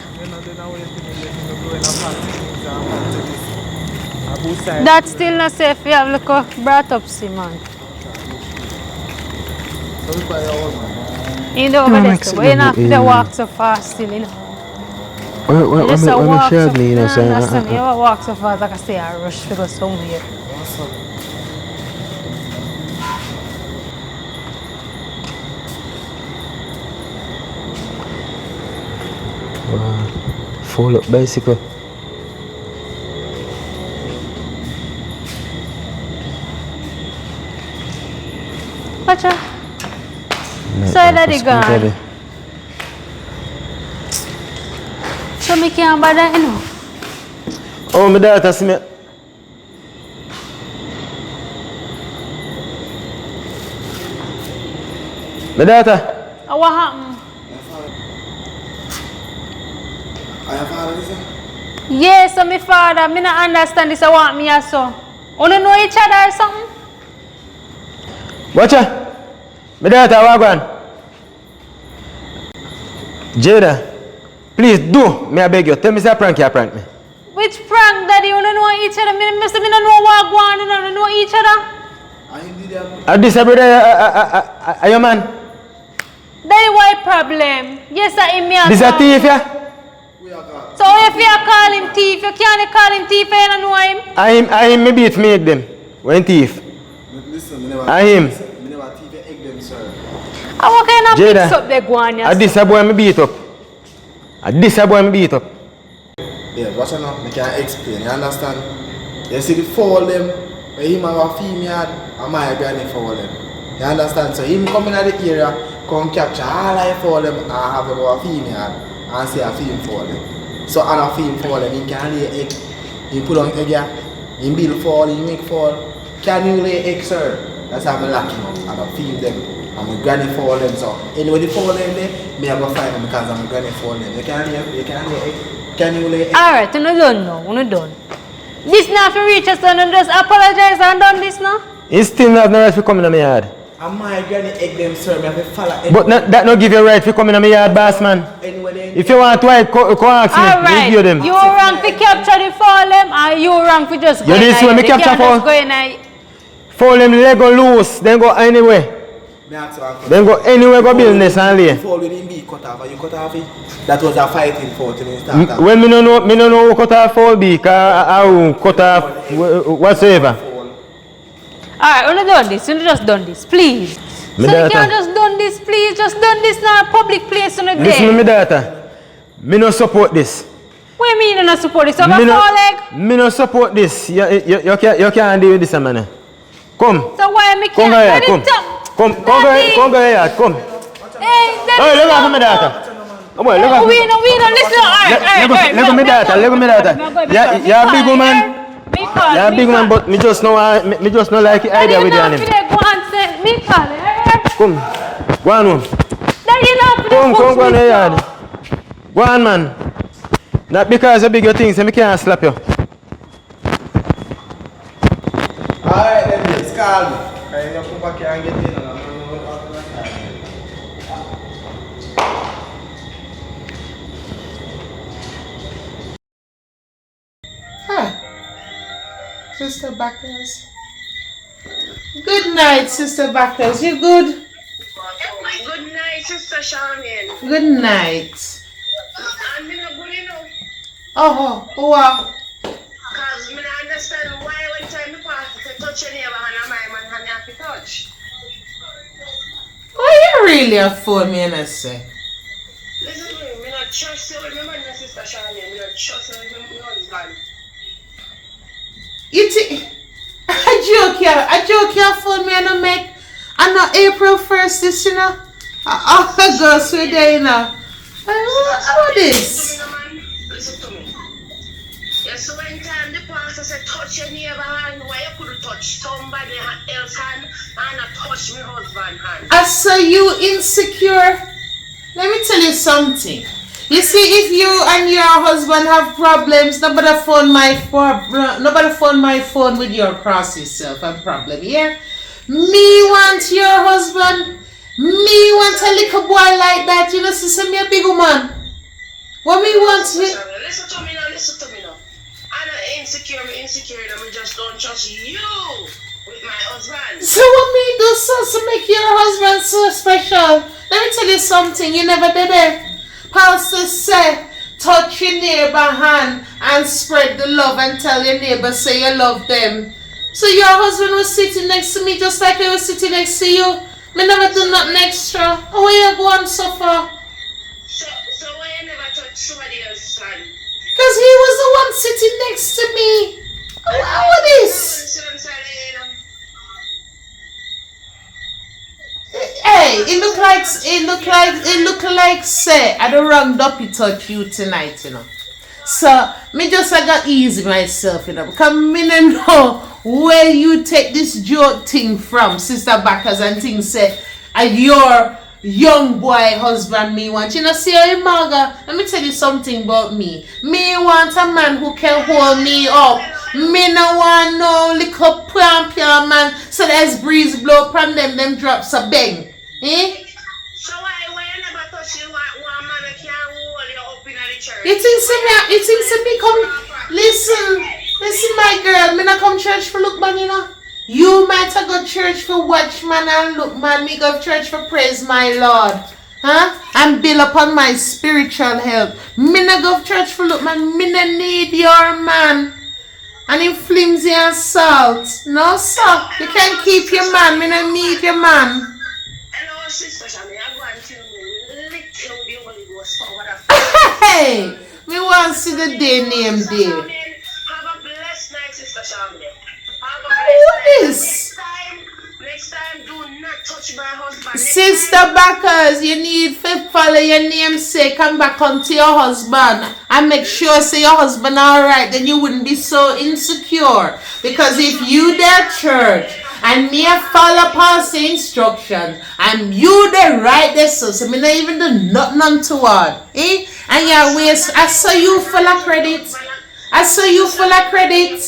That's still not safe. You have look brought up see man. You know over there, but you don't have to walk so fast still, you know. What Just I'm walk so me, you know, so you walk so fast like I say I rush to go somewhere. Fall up bicycle. Watch out. So let it go. So me can't bother, you know. Oh, my daughter see me. My daughter. What happened? Yes, so my father, I don't understand this. I want me also. You don't know each other or something? Watch out. My daughter, what going? Jada, please do. Me I beg you. Tell me say prank you prank me. Which prank, Daddy? You don't know each other. I don't know what going on. You don't know each other. This brother, are you man? Daddy, what problem? Yes, I am me. This a thief, yeah? So if you call him thief, you can't call him thief, you don't know him. I him me beat me egg them. When thief. I him. And what kind of mix up they go on? This a boy me beat up. This a boy me beat up. Yeah, watch out now, I can explain, you understand? You see the four of them, where him have a female and my granny four of them. You understand? So him coming out the area, come capture all I four of them and have them a female and say a female for them. So on a female for them, he can lay egg. He put on egg here, he build fall, he make fall. Can you lay egg, sir? That's how I'm locking up and I feed them. I'm a granny for them. So anyway, the four of them there, me I go find them because I'm a granny for them. You can lay egg. Can you lay egg? Alright, you done now, you done. This now if you reach us and just apologize and done this now? He still not have no right to come in my yard. And my granny egg them, sir, me have to follow egg. But that no give you right to come in my yard, boss man. Anyway, then, If you want to ask me, alright, give them. you wrong to capture the fall them and you wrong to just go You this way, me capture fall. Fall them Lego loose, then go anywhere. Then go anywhere, go business and lay. Before when him be cut off, you cut off it. That was a fighting for till he started. When me no know who cut off fall be, how cut off whatsoever. Alright, you done this, you just done this, please. So you can't just done this, please, just done this now, public place on the day. Listen to me, daughter. Me no support this. What do you mean you not support this? So me no support this. You can't deal with this, man. Come. So why me Come can't? here, come. Come go here, come. Hey, look at me, daughter. Come on, look at me. We don't listen. Alright. Look at me, daughter. You're a big woman. You're a big man, but me just know like the idea with your name. Come, go on home. Come go on the yard. Go on, man. Not because you big your things, so me can't slap you. Alright, then just call me. Can you come back here and get in? Hi, Sister Backers. Good night, Sister Backers. You good? Good night, Sister Charmaine. Good night. I'm not good enough. Oh, wow. Because I understand why touch your neighbor hand and my man hand you have to touch. Why you really a phone me and I say? Listen to me, me not trust you with my man and sister Charlene. Me not trust you with my husband. You think I joke your phone me and I make and not April 1st this you know? August we're there you know. What this? Listen to me. Yes, so when time the pastor said touch your neighbor hand, why you couldn't touch somebody else's hand and not touch my husband's hand? I saw you insecure. Let me tell you something. You see, if you and your husband have problems, nobody phone my phone with your cross yourself and problem. Yeah? Me want your husband. Me want a little boy like that. You know, sister, me a big woman. What me want you? Listen to me now. I'm not insecure, I'm insecure, and I just don't trust you with my husband. So what me do so to make your husband so special? Let me tell you something, you never did it. Pastor said, touch your neighbor hand and spread the love and tell your neighbor say you love them. So your husband was sitting next to me just like he was sitting next to you. Me never do nothing extra. Oh, where you go and suffer? So why you never touch somebody else's son? Because he was the one sitting next to me. What is? Hey, it look like say I don't wrong duppy touch you tonight, you know. So me just I got easy myself, you know, because me don't know where you take this joke thing from, Sister Backers and things say your young boy husband me want. You know, see how Marga, let me tell you something about me. Me want a man who can hold me up. Me no want no little pram man so there's breeze blow from them drops a bang. Eh? So why you never touch you one man that can't hold you up in the church? You think me come listen my girl, me not come church for look man, you know. You might have go church for watch man and look man, me go church for praise my Lord. Huh? And build upon my spiritual health. Me not go church for look man, me not need your man. And him flimsy and salt. No sir, you can't keep your man, me not need your man. Hello sister Shami, I'm going to little the Holy Ghost power of Hey, me want to see the day name day. Have a blessed night, Sister Shami. What is? Next time, do not touch my husband. Sister Backers, you need to follow your namesake. Come back onto your husband and make sure say your husband alright. Then you wouldn't be so insecure. Because if you there church and me follow past the instruction and you there right there so me not even do nothing untoward. Eh? And your waist, I saw you full of credit. I saw you full of credit.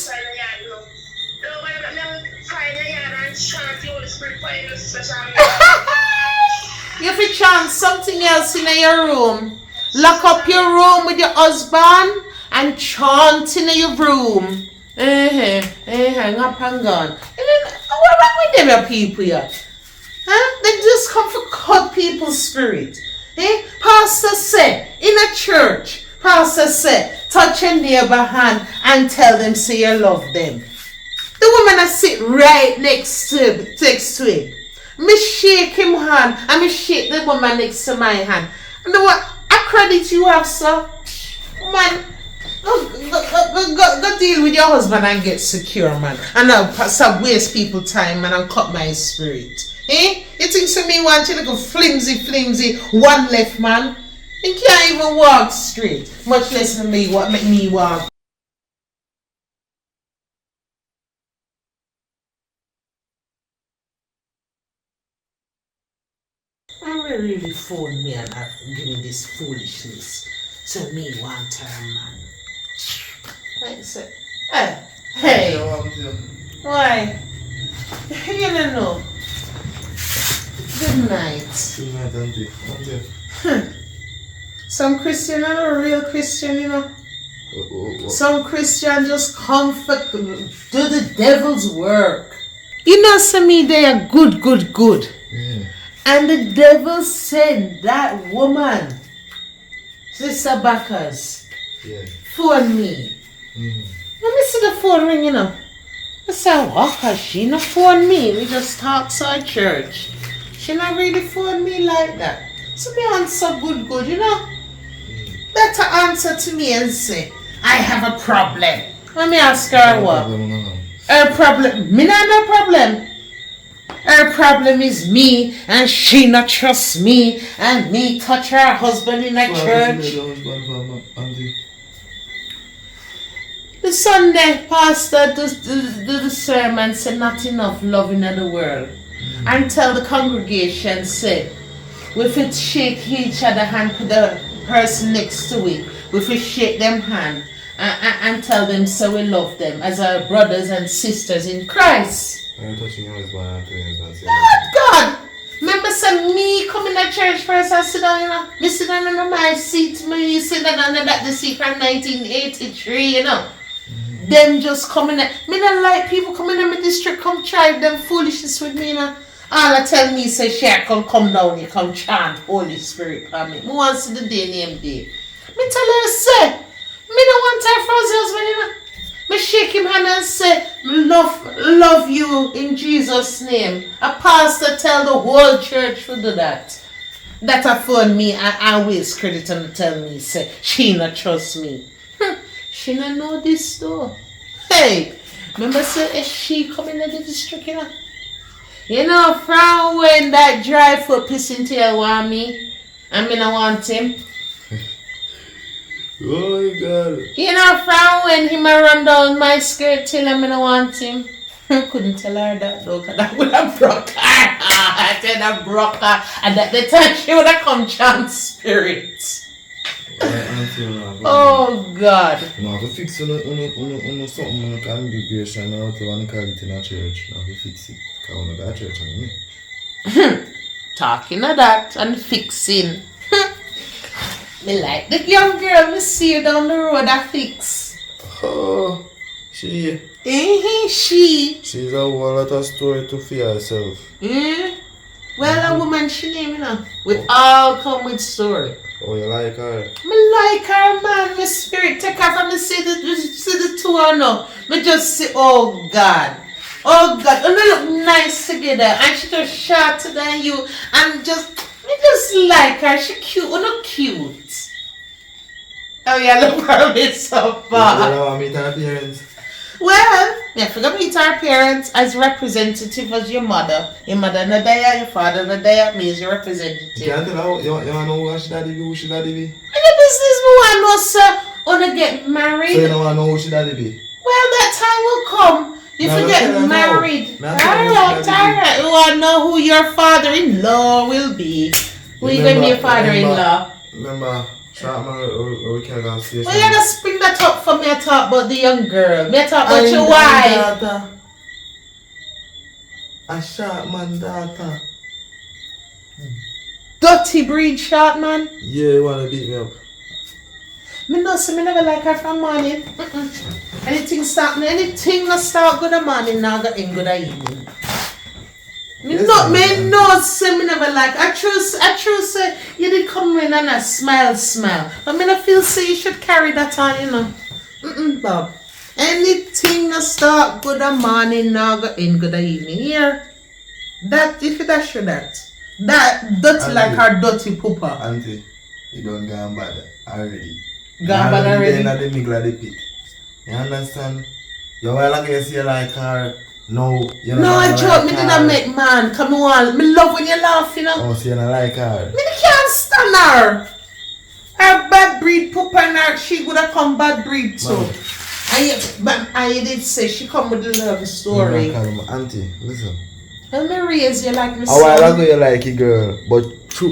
You fi chant something else in your room. Lock up your room with your husband and chant in your room. Hang up and gone. What wrong with them your people here? Huh? They just come for cut people's spirit. Pastor said in a church, Pastor said, touch your neighbor hand and tell them say you love them. The woman that sit right next to him. Me shake him hand and me shake the woman next to my hand. And the what I credit you have, sir. Man, go deal with your husband and get secure, man. And now stop waste people time, man, and cut my spirit. Eh? You think so me want you like a flimsy, one left man? You can't even walk straight. Much less than me what make me walk. I really phone me and give me this foolishness. So me want her man. Like say, hey, why? You don't know. Good night. Good night, auntie. Some Christian are a real Christian, you know. Some Christian just comfort, do the devil's work. You know, some me they are good. Yeah. And the devil sent that woman, Sister Backers, Yeah. phone me. Mm-hmm. Let me see the phone ring, you know. I said, what? Cause she not phone me. We just talk so at church. She not really phone me like that. So me answer good, you know. Better answer to me and say, I have a problem. Let me ask her what? Her problem, me not no problem. Her problem is me and she not trust me and me touch her husband in a church. The Sunday pastor does the sermon say not enough loving in the world. And tell the congregation say, if it shake each other hand to the person next to it, if we shake them hand and tell them so we love them as our brothers and sisters in Christ. God! Remember say me coming to church first and sit down, you know? Me sit down on my seat, me sit down under that the seat from 1983, you know? Them just coming in. Me don't like people coming in my district come try them foolishness with me, you know? All I tell me say she come down here, come chant Holy Spirit for me. Me want to see the day name day. Me tell her say, me don't want her for husband, you know? Me shake him hand and say, love you in Jesus' name. A pastor tell the whole church to do that. That afford me and I waste credit and tell me, say, she not trust me. She not know this though. Hey, remember say, is she coming in the district, you know? You know, from when that dry foot pissing tail want me, and me not want him. Oh, God. You know, from when he might run down my skirt till I don't want him. I couldn't tell her that though, because I would have broke her. I said I broke her, and at the time she would have come chant spirits. Oh, God. No, I fix something in the congregation or to one call it in a church. No, I fix it. Because I got church on me. Talking of that and fixing. Me like the young girl we see her down the road I fix. Oh, she. She. She's a whole lot of story to fear herself. Well, a woman she name, you know. We all come with story. Oh, you like her? Me like her, man. My spirit take her from the see the two or no. Me just say, oh God. Oh God. And they look nice together. And she just shorter than you. And me just like her. She cute. Oh, not cute. Oh, yeah, look her me so far. You don't want to meet her parents? Well, you have to meet our parents as representative as your mother. Your mother not there, your father not there, me as your representative. You can't tell her, you want to know who she daddy be, who she daddy be? In the business, me want to know, sir, wanna get married. So you don't want to know who she daddy be? Well, that time will come. If you get married. Alright. You want to know who your father-in-law will be. Who you going to be your father-in-law? Remember, short man, we can't go station. Well, you just bring that up for me to talk about the young girl. Me talk about your wife. A short man daughter. Dirty breed short man. Yeah, you want to beat me up? Me know, so me never like her from morning. Anything that start good in morning, now go in good evening. Me know, say me never like. I true say you did come in and a smile. But me not feel say you should carry that on, you know. Bob. Anything that start good in morning, now go in good evening. Here. That if you dash you that dirty Auntie, like her dirty pooper. Auntie, you don't go bad already. Gone bad already? Then the middle of the pit. You understand? You while ago you see like her. No, you know. No, I joke, me didn't make man. Come on, me love when you laugh, you know. Oh, so you don't like her? Me can't stand her. Her bad breed pooper and her, she would have come bad breed too. And you did say she come with a love story. Auntie, listen. Well, me raise you like me. A while ago you like a girl, but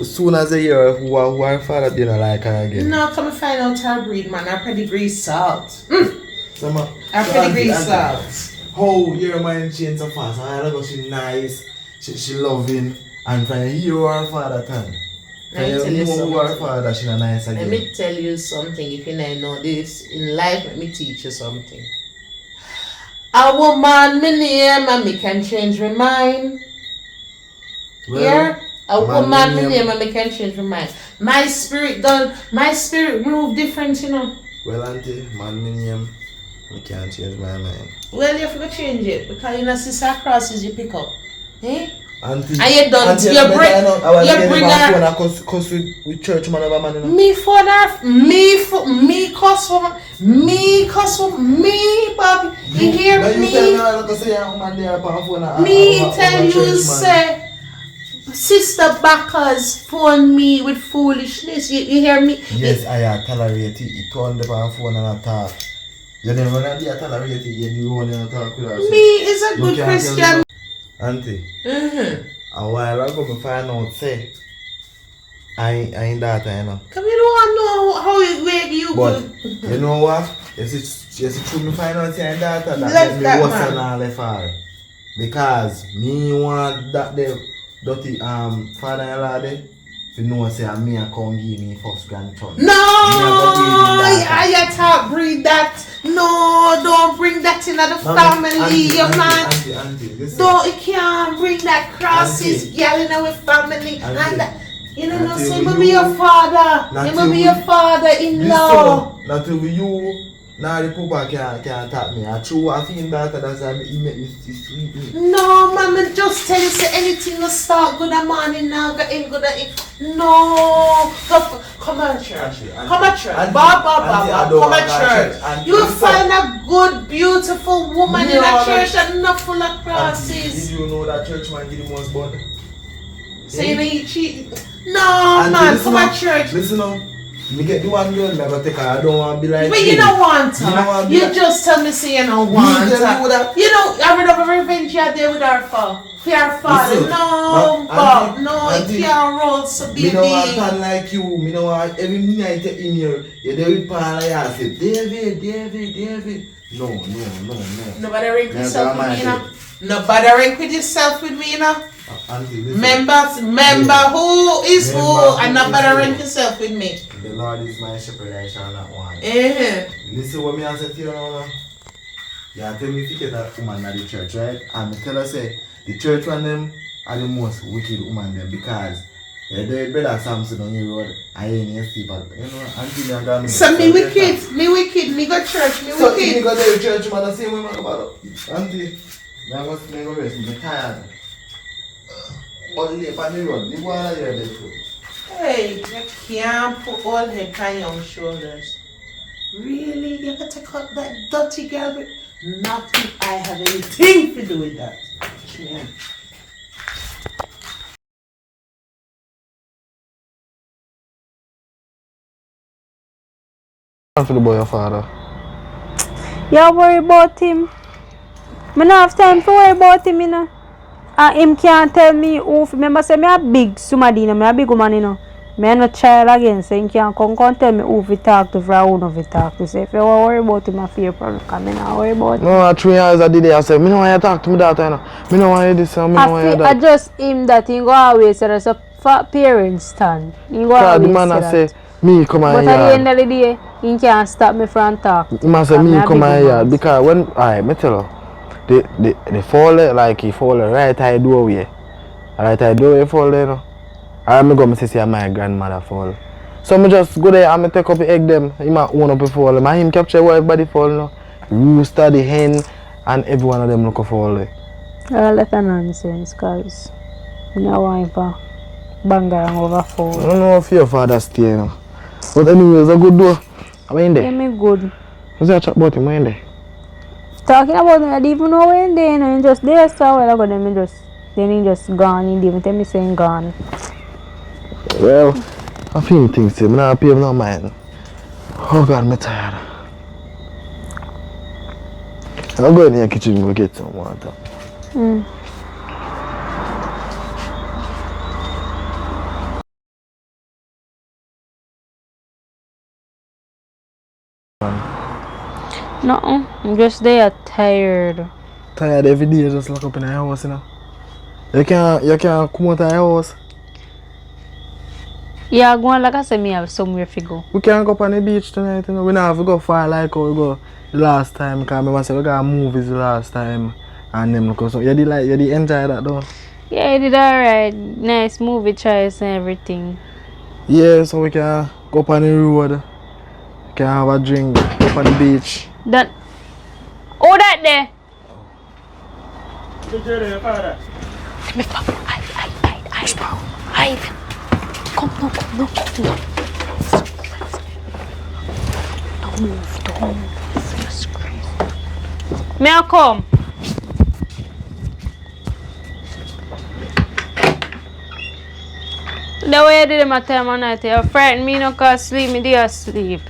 soon as a year who her father didn't like her again. No, come and find out her breed, man. Her pedigree salt. Her pedigree salt. How your mind changed so fast? A while ago she nice, she loving, and from you her father turn. Let me tell you something. Her father she not nice again. Let me tell you something. If you don't know this in life, let me teach you something. A woman, me name, and me can change my mind. Well, yeah? A woman, me name, and me can change my mind. My spirit move different, you know. Well, auntie, man, me name, I can't change my mind. Well, you have to change it because you know, sister crosses you pick up. Eh? Auntie, And you done, auntie, you bring her. her. Cause with church man over man, you know. Me for that, me cuss for me, Bobby. You hear Now me? you tell me how to say a woman there upon phone. Me tell you, say, Sister Backers phone me with foolishness. You hear me? Yes, I tolerate it. He turned the phone and talk. You never know that tolerate it. You want to talk with her. Me is a good Christian. Auntie, a while ago I find out say I ain't that, you know. Come you don't know how you But go. you know what? Yes, it's true. Me find out say I ain't that. That Left me that worse man. than all left her. Because me want that the dirty father-in-law there. You know say me a come give me first grandson. No, I can't breed that. No, don't bring that in the family, man. Listen. Don't, you can't bring that crosses, girl, in our family. And that, you know, say, me be your father. You may be your father-in-law. Not over you. Now the papa can't tap me. I true I feel that that's why he make me sleep. No, man, just tell you say anything will start good at morning now, go in good at it. No, come on church. Come on church. Bob. Come on church. You will find a good, beautiful woman in a church and not full of crosses. Did you know that church man give the most bud? So you know you cheat? No, man, come on church. Listen up. Me get the one girl, never take her. I don't want to be like but you don't want her. You just tell me say you don't want her. You know, I read of a revenge you there with her for. For her father. Listen, no, Bob. No, it can't roll so baby. Me don't want to like you. Me don't want every night in here. You're there with Paul and say, David. No. Nobody rank yourself with me, you know. Nobody rank with yourself with me, you know. Auntie, listen. Remember who is who and nobody rank yourself with me. The Lord is my shepherd, I shall not want. Uh-huh. Listen what me I say to you now. You tell me if you get that woman at the church, right? And me tell her say the church one them are the most wicked woman them because the brother Samson on your road, I ain't here see but you know, auntie me and God. So me wicked, me go church, me so wicked. So me go to the church man, the same way man about auntie. Me go rest, me tired. Only on the road, the one here there too. Hey, you can't put all head on your shoulders. Really? You gotta cut that dirty girl with? Not if I have anything to do with that. Yeah. For the boy your father. You worry about him. I don't have time to worry about him, you know. And him can't tell me who. Remember, say, I a big somebody, you know. I a big woman, you know. I no child again, so he can't come tell me who to talk to, for who not to talk to. So if you worry about him, I feel problem, because I don't worry about him. No, 3 years I did it, I said, I don't want you to talk to me that, you know. I don't want you to this, I don't want you to that. I just him that he go always say that's a parent stand. He go always the man say say, me come but here. At the end of the day, he can't stop me from talking. The man say, me come here, because when, I tell you, they fall like he fall right eye doorway. Right eye doorway fall there, you know. I go and say my grandmother fall. So I just go there and I take up the egg them. He might own up fall. And him capture where everybody fall now. Rooster, the hen, and every one of them look fall there. That's nonsense, because I don't want to bang around over fall. I don't know if your father stay, you know. But anyways, a good door. I'm in there. Yeah, me good. What's that chat about him? I'm in there. Talking about him, I didn't even know when they and he just there, so I got them, then he just gone. He didn't tell me saying gone. Well, I feel things to him. I'm not paying no mind. Oh God, I'm tired. I'll go in the kitchen and go get some water. No, I'm just there tired. Tired every day, just lock up in the house, you know. You can't come out of the house. Yeah, go on like I said, me have somewhere to go. We can't go up on the beach tonight, you know. We don't have to go far like how we go the last time. Because I remember say we got movies the last time. And them look so. You did enjoy that though? Yeah, I did alright. Nice movie choice and everything. Yeah, so we can go up on the road. We can have a drink, go up on the beach. That Who that there? Me father. Hide. Come no. Don't move. Just crazy. May I come? The way I did my time of night, you frighten me, no cause sleep, me there sleep.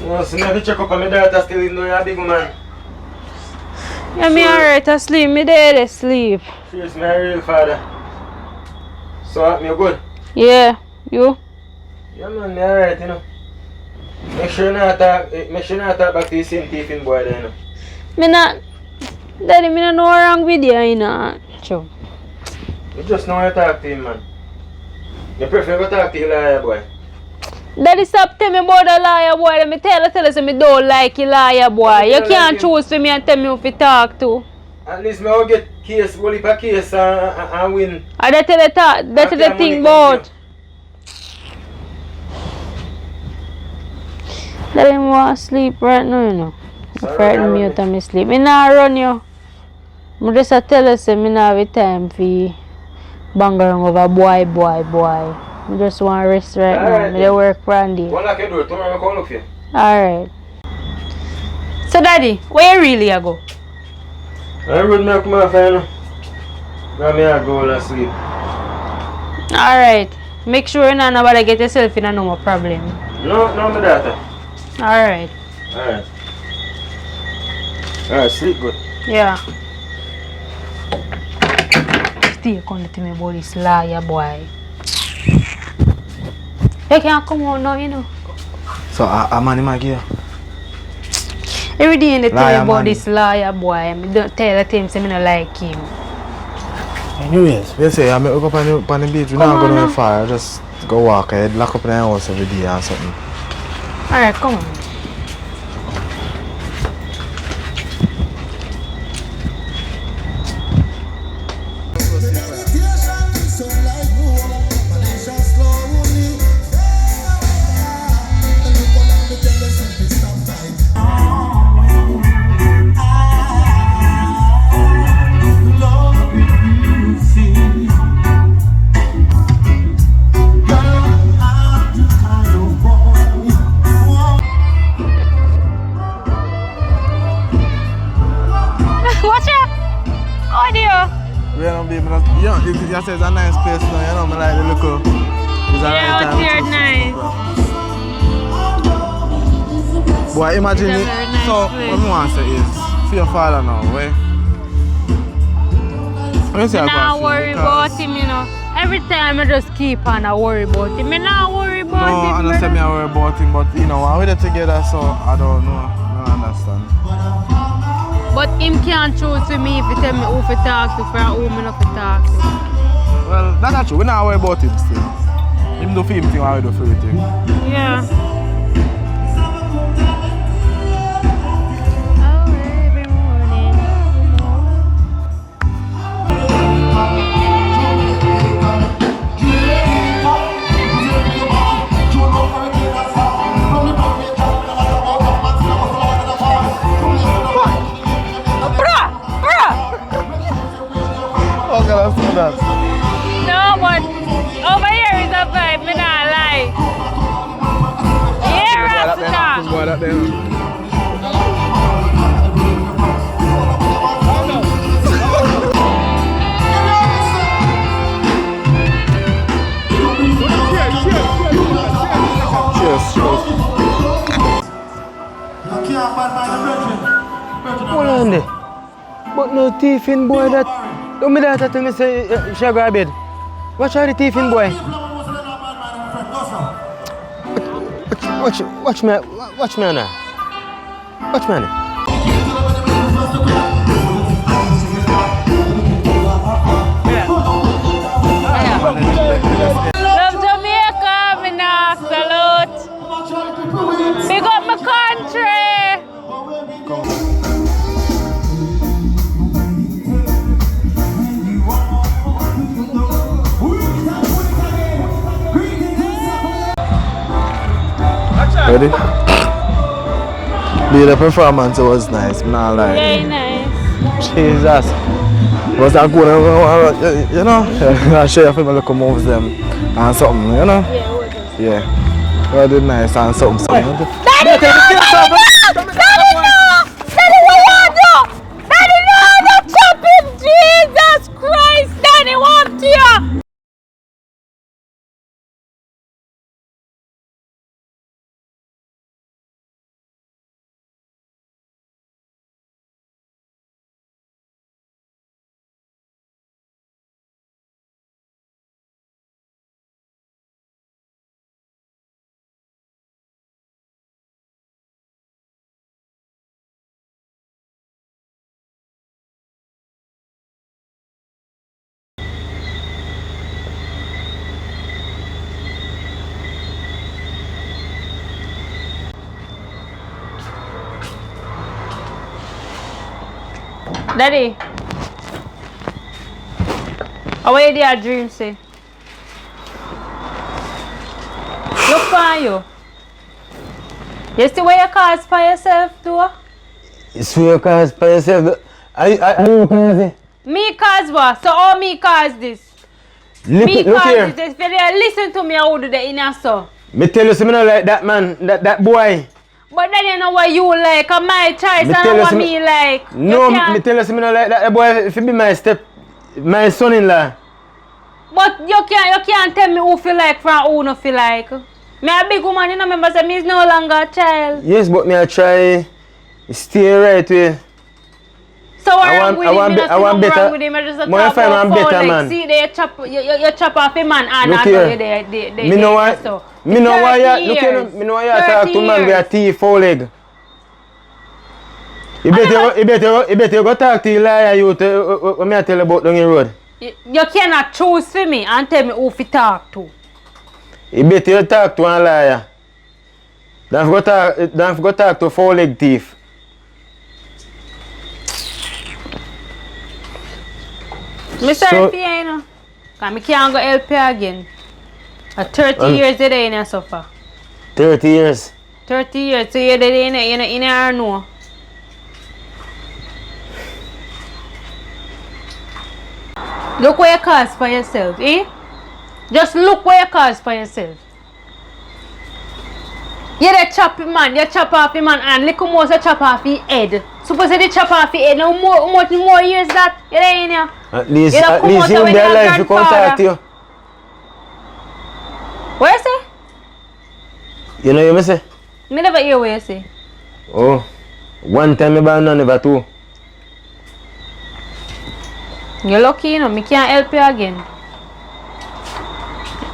No, so me have to check up on my daughter still in there, big man. Yeah, me alright, I sleep, me there sleep. She's my real father. So, me good? Yeah, you? Yeah, man, me alright, you know. Make sure you not talk back to the same thieving boy there, you know. Me not, Daddy, me not know what wrong with you, you know. True. You just know how to talk to him, man. You prefer to talk to the liar boy. Daddy, stop telling me about the liar boy. Let me tell you, so me don't like the liar boy. You can't choose for me and tell me who to talk to. At least me will get case, will heap a case and win. I that's the thing about. Daddy, I want to sleep right now, you know. Sorry, Frighten me out of me sleep. I not run you. I just tell you, say me not have time for bang around over boy. I just want to rest right now. I work for Andy. Go lock your door, tomorrow I come look for you. Alright. So Daddy, where you really go? I would make my fan. Now me I go to sleep. Alright. Make sure you not nobody get yourself in no more problem. No, my daughter. Alright. Alright, sleep good. Yeah. Still come to me about this liar boy. You can't come out now, you know. So, I'm on my gear. Every day they tell me about man. this liar boy. I don't tell him say I don't like him. Anyways, we say I'm up on the beach. We're not going to far. Just go walk. I'd lock up in the house every day or something. Alright, come on. You say it's a nice place now, you know, I like the look. It's a Yeah, right it's time nice. Boy, imagine It's a it. very nice So, place. what I want to say is, for your father now, where? What you say Not worry about him, you know. Every time I just keep on I worry about him. I not worry about him. No, I brother. understand me I worry about him, but you know, we're together, so I don't know. I don't understand. But him can't choose for me if he tell me who to talk to for who me not to talk to. Well, that's not true. We're not worried about him still. Him do for him thing, I do for everything. Yeah. Oh, God, I see that. No, but over here is a vibe, me not lie. Yeah, Rasta. Boy, that there. Hold on there. But no thieving boy that. Don't me that tell me say she go to bed. Watch out the thieving boy. Watch me now. Watch me now. Love Jamaica, me nah salute. Big up my country. Ready? The performance was nice, I'm not lying. Very nice. Jesus. Was that good? You know? I'll show you a few little moves them and something, you know? Yeah, what is it? Yeah. Well, did nice and something. Daddy, no! Daddy, no! Daddy, what you do? Daddy, no! Don't chop him! Jesus Christ! Daddy, what you? Daddy, how are your dream say? Look for you. You see where you cause for yourself too? You swear you cause by yourself. I don't cause it. Me cause what? So how me cause this? Look Me here. cause this. If you dey listen to me, I would do the inner so. Me tell you something like that man, that boy. But then you know what you like, and my choice, Me and tell you what some- me like. No, You can't- me tell you something like that. That boy if he be my son-in-law. But you can't tell me who feel like from who no feel like. Me a big woman, you know, remember say me is no longer a child. Yes, but me I try stay right way. So what I wrong want- with I him? want Me be- not I see want nothing better- wrong with him. I just More talk find about one better foul, man. See, they you chop off him man and Look I here. they Me know why. so. Me know why 30 you look years. here. Me know why you talk 30 to man with a years. thief 4 leg. You better go talk to Elijah youth what me I tell you about down the road. You cannot choose for me and tell me who to talk to. You better talk to a liar. Don't go talk to 4 leg thief. Me sorry So- for you, you know. Cause me can't go help you again. 30 years you dey in a suffer. 30 years. 30 years, so you dey in a know. Look where you cause for yourself, eh? Just look where you cause for yourself. You dey chop him man, you chop off him man and little more you chop off his head. Suppose you chop off his head, now how much more years that you dey in here? At least You don't come out him with be your alive to come grandfather. talk to you. What you say? You know what me say? Me never hear what you say. Oh, one time me buy none, never two. You're lucky, you know, me can't help you again.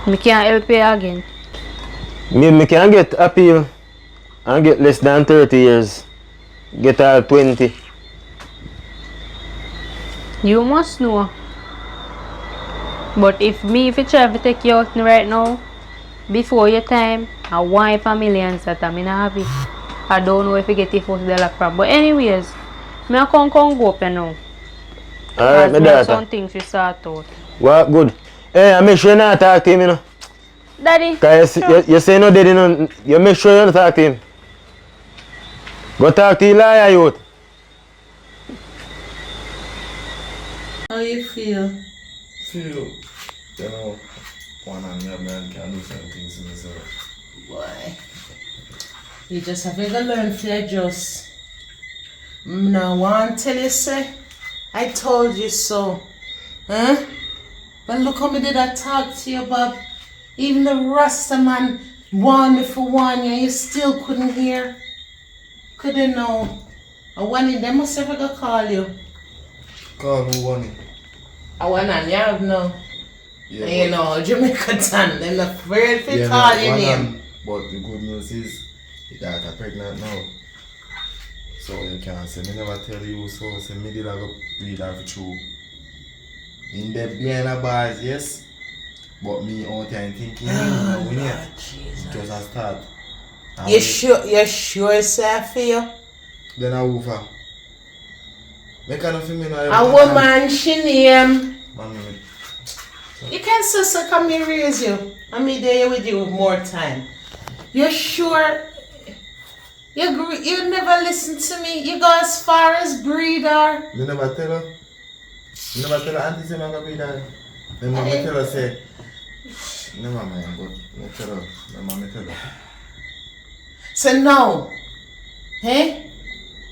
Me can't help you again. Me can get appeal and get less than 30 years. Get all 20. You must know. But if I try to take you out right now, before your time, I want for millions that I'm not happy. I don't know if you get the $40 from. But anyways, me I come go up you now. Alright, my Me have daughter. some things to sort out. What good? Hey, I make sure you not talk to him, you know. Daddy, Cause you say no daddy, no, you make sure you don't talk to him. Go talk to Elijah youth. How you feel? Feel, you know, one and me a man can do certain things to myself. Boy. You just have to learn to adjust. No one tell you say, I told you so. Huh? But look how me did I talk to you, Bob. Even the Rasta man warned me for 1 year, you still couldn't hear. Couldn't know. And one of them must ever go call you. Call who want it? I want to you have no. Yeah, You know, Jamaican town, they're not afraid to yeah, call no, your one name. hand, but the good news is that I'm pregnant now. So you can say, me never tell you so, say me did I go breed her through. In the behind the bars, yes. But me all time thinking, Oh, we need Lord Jesus. just a start. And You sure it's safe for you? Then I woofer. Make kind of film in A woman, she name. Mommy, You can sister come here raise you. I'm there with you with more time. You sure You never listen to me. You go as far as breeder. You never tell her? You never tell her auntie say I'm gonna be there? Then mommy tell her say, never mind, but me tell her, my mommy tell her. So now, eh?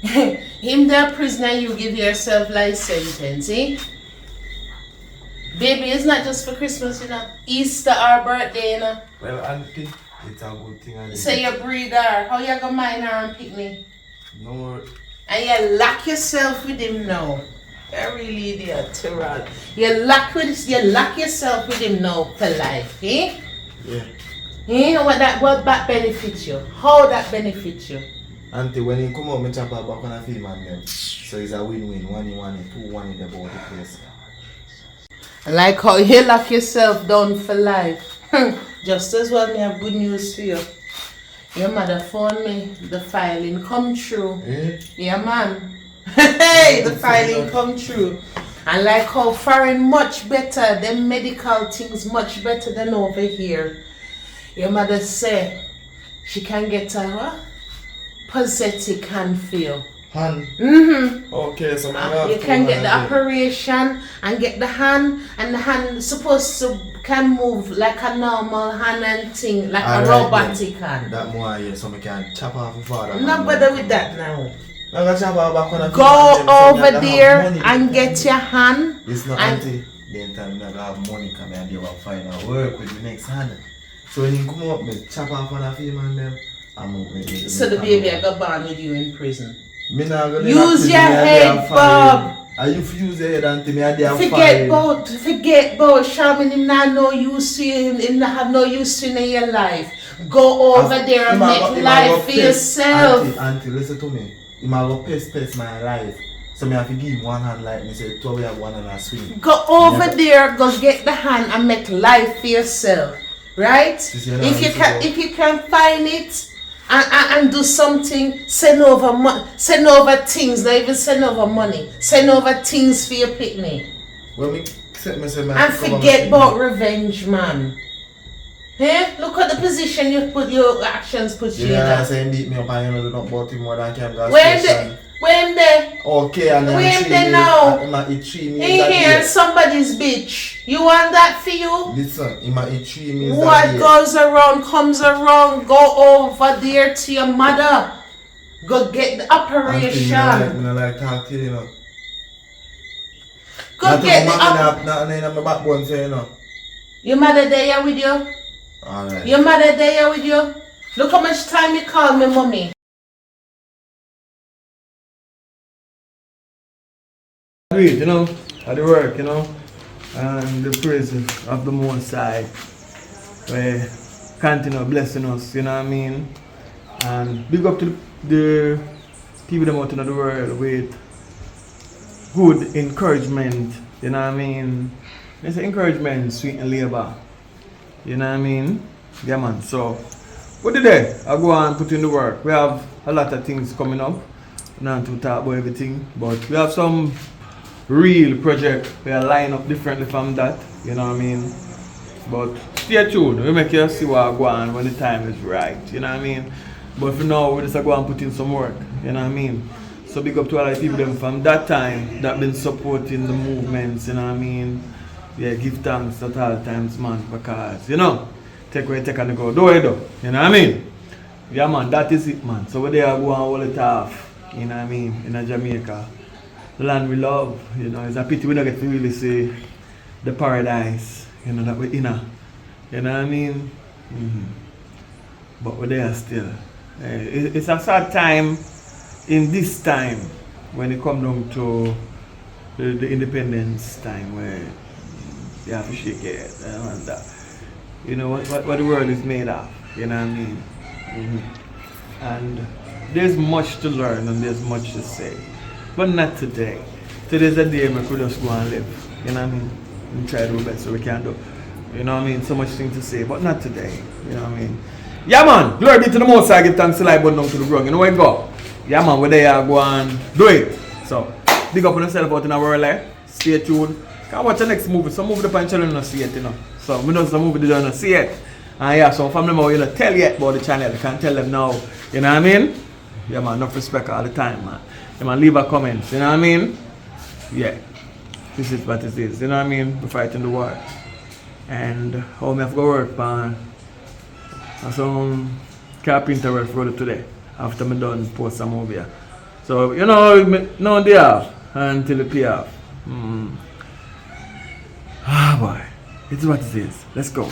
Him the prisoner, you give yourself life sentence, eh? Baby, it's not just for Christmas, you know. Easter or birthday, you know. Well, auntie, it's a good thing. So you breeder. How you gonna mind her and pick me? No. And you lock yourself with him now. You're really the terror. You lock yourself with him now for life, eh? Yeah. You know what that benefits you? How that benefits you? Auntie, when he come out, me chop her back on a film and them. So it's a win-win. 1-1, 2-1 about the place. I like how you lock yourself down for life. Just as well, me have good news for you. Your mother phoned me. The filing come true. Eh? Yeah, man. Hey, the filing come true. I like how foreign much better. Them medical things much better than over here. Your mother say she can get a prosthetic hand for you. Hand? Okay, so you can get the operation and get the hand, and the hand supposed to can move like a normal hand and thing, like a robotic hand. That more here, so I can chop off the father. No bother with that now. Go over there and get your hand. It's not auntie. Then time I have money coming and they will find out work with the next hand. So when you come up, me chop off on a film and them, I'm up with it. So the baby I got born with you in prison. Use your head, Bob. Are you use your head and me and they are Forget about Shaman. Him not no use to you. Him not have no use to you in your life. Go over there and make life for yourself. Auntie, listen to me. He might go pest my life. So me have to give him one hand like me say, two we have one hand and swing. Go over there, go get the hand and make life for yourself. Right? If you can find it and do something, send over things, not even send over money. Send over things for your picnic. And forget about revenge, man. Hey, look at the position your actions put you in. Yeah, saying beat me up and you know not about him more than can go. When they? Okay, and then when they now? He might eat 3 meals. In here, somebody's bitch. You want that for you? Listen, he might eat 3 meals. What goes around comes around. Go over there to your mother. Go get the operation. I like talk to you, know. Go get the operation. Not my backbone say, you know. Your mother there with you? Alright. Your mother there with you? Look how much time you call me mommy. Great, you know, at the work, you know, and the praises of the Most High, where continue blessing us, you know what I mean? And big up to the people that out in the world with good encouragement, you know what I mean? It's encouragement, sweet and labor, you know what I mean? Yeah, man. So, what today? I go and put in the work. We have a lot of things coming up. Not to talk about everything, but we have some real project. We are line up differently from that, you know what I mean? But stay tuned. We make you see what I go on when the time is right, you know what I mean? But for now, we just go and put in some work, you know what I mean? So big up to all the people them from that time that been supporting the movements, you know what I mean? Yeah, give thanks at all times, man, because, you know, take away, take and go, do it though, you know what I mean? Yeah, man, that is it, man. So we there go and hold it off, you know what I mean, in Jamaica. The land we love, you know, it's a pity we don't get to really see the paradise, you know, that we're in, you know what I mean? But we're there still. It's a sad time in this time when it comes down to the independence time where you have to shake your head and you know what the world is made of, you know what I mean? And there's much to learn and there's much to say, but not today. Today's a day we could just go and live, you know what I mean? And try to do the best we can do, you know what I mean? So much things to say, but not today, you know what I mean? Yeah, man, glory be to the Most High, give thanks to life, but down to the ground, you know where it go? Yeah, man, we're there, go and do it. So, big up on yourself out in our world, eh? Stay tuned. Can watch the next movie. Some movie the channel don't see it, you know. So we know some movie they don't see it. And yeah, some family member you know tell yet about the channel. You can tell them now. You know what I mean? Yeah, man, enough respect all the time, man. Yeah, man, leave a comment, you know what I mean? Yeah. This is what it is, you know what I mean? We're fighting the war. And how me have to go work, man. Some carpenter work for today. After me done post some over here. So, you know, no day off until the pay off. Ah, boy. It's what it is. Let's go.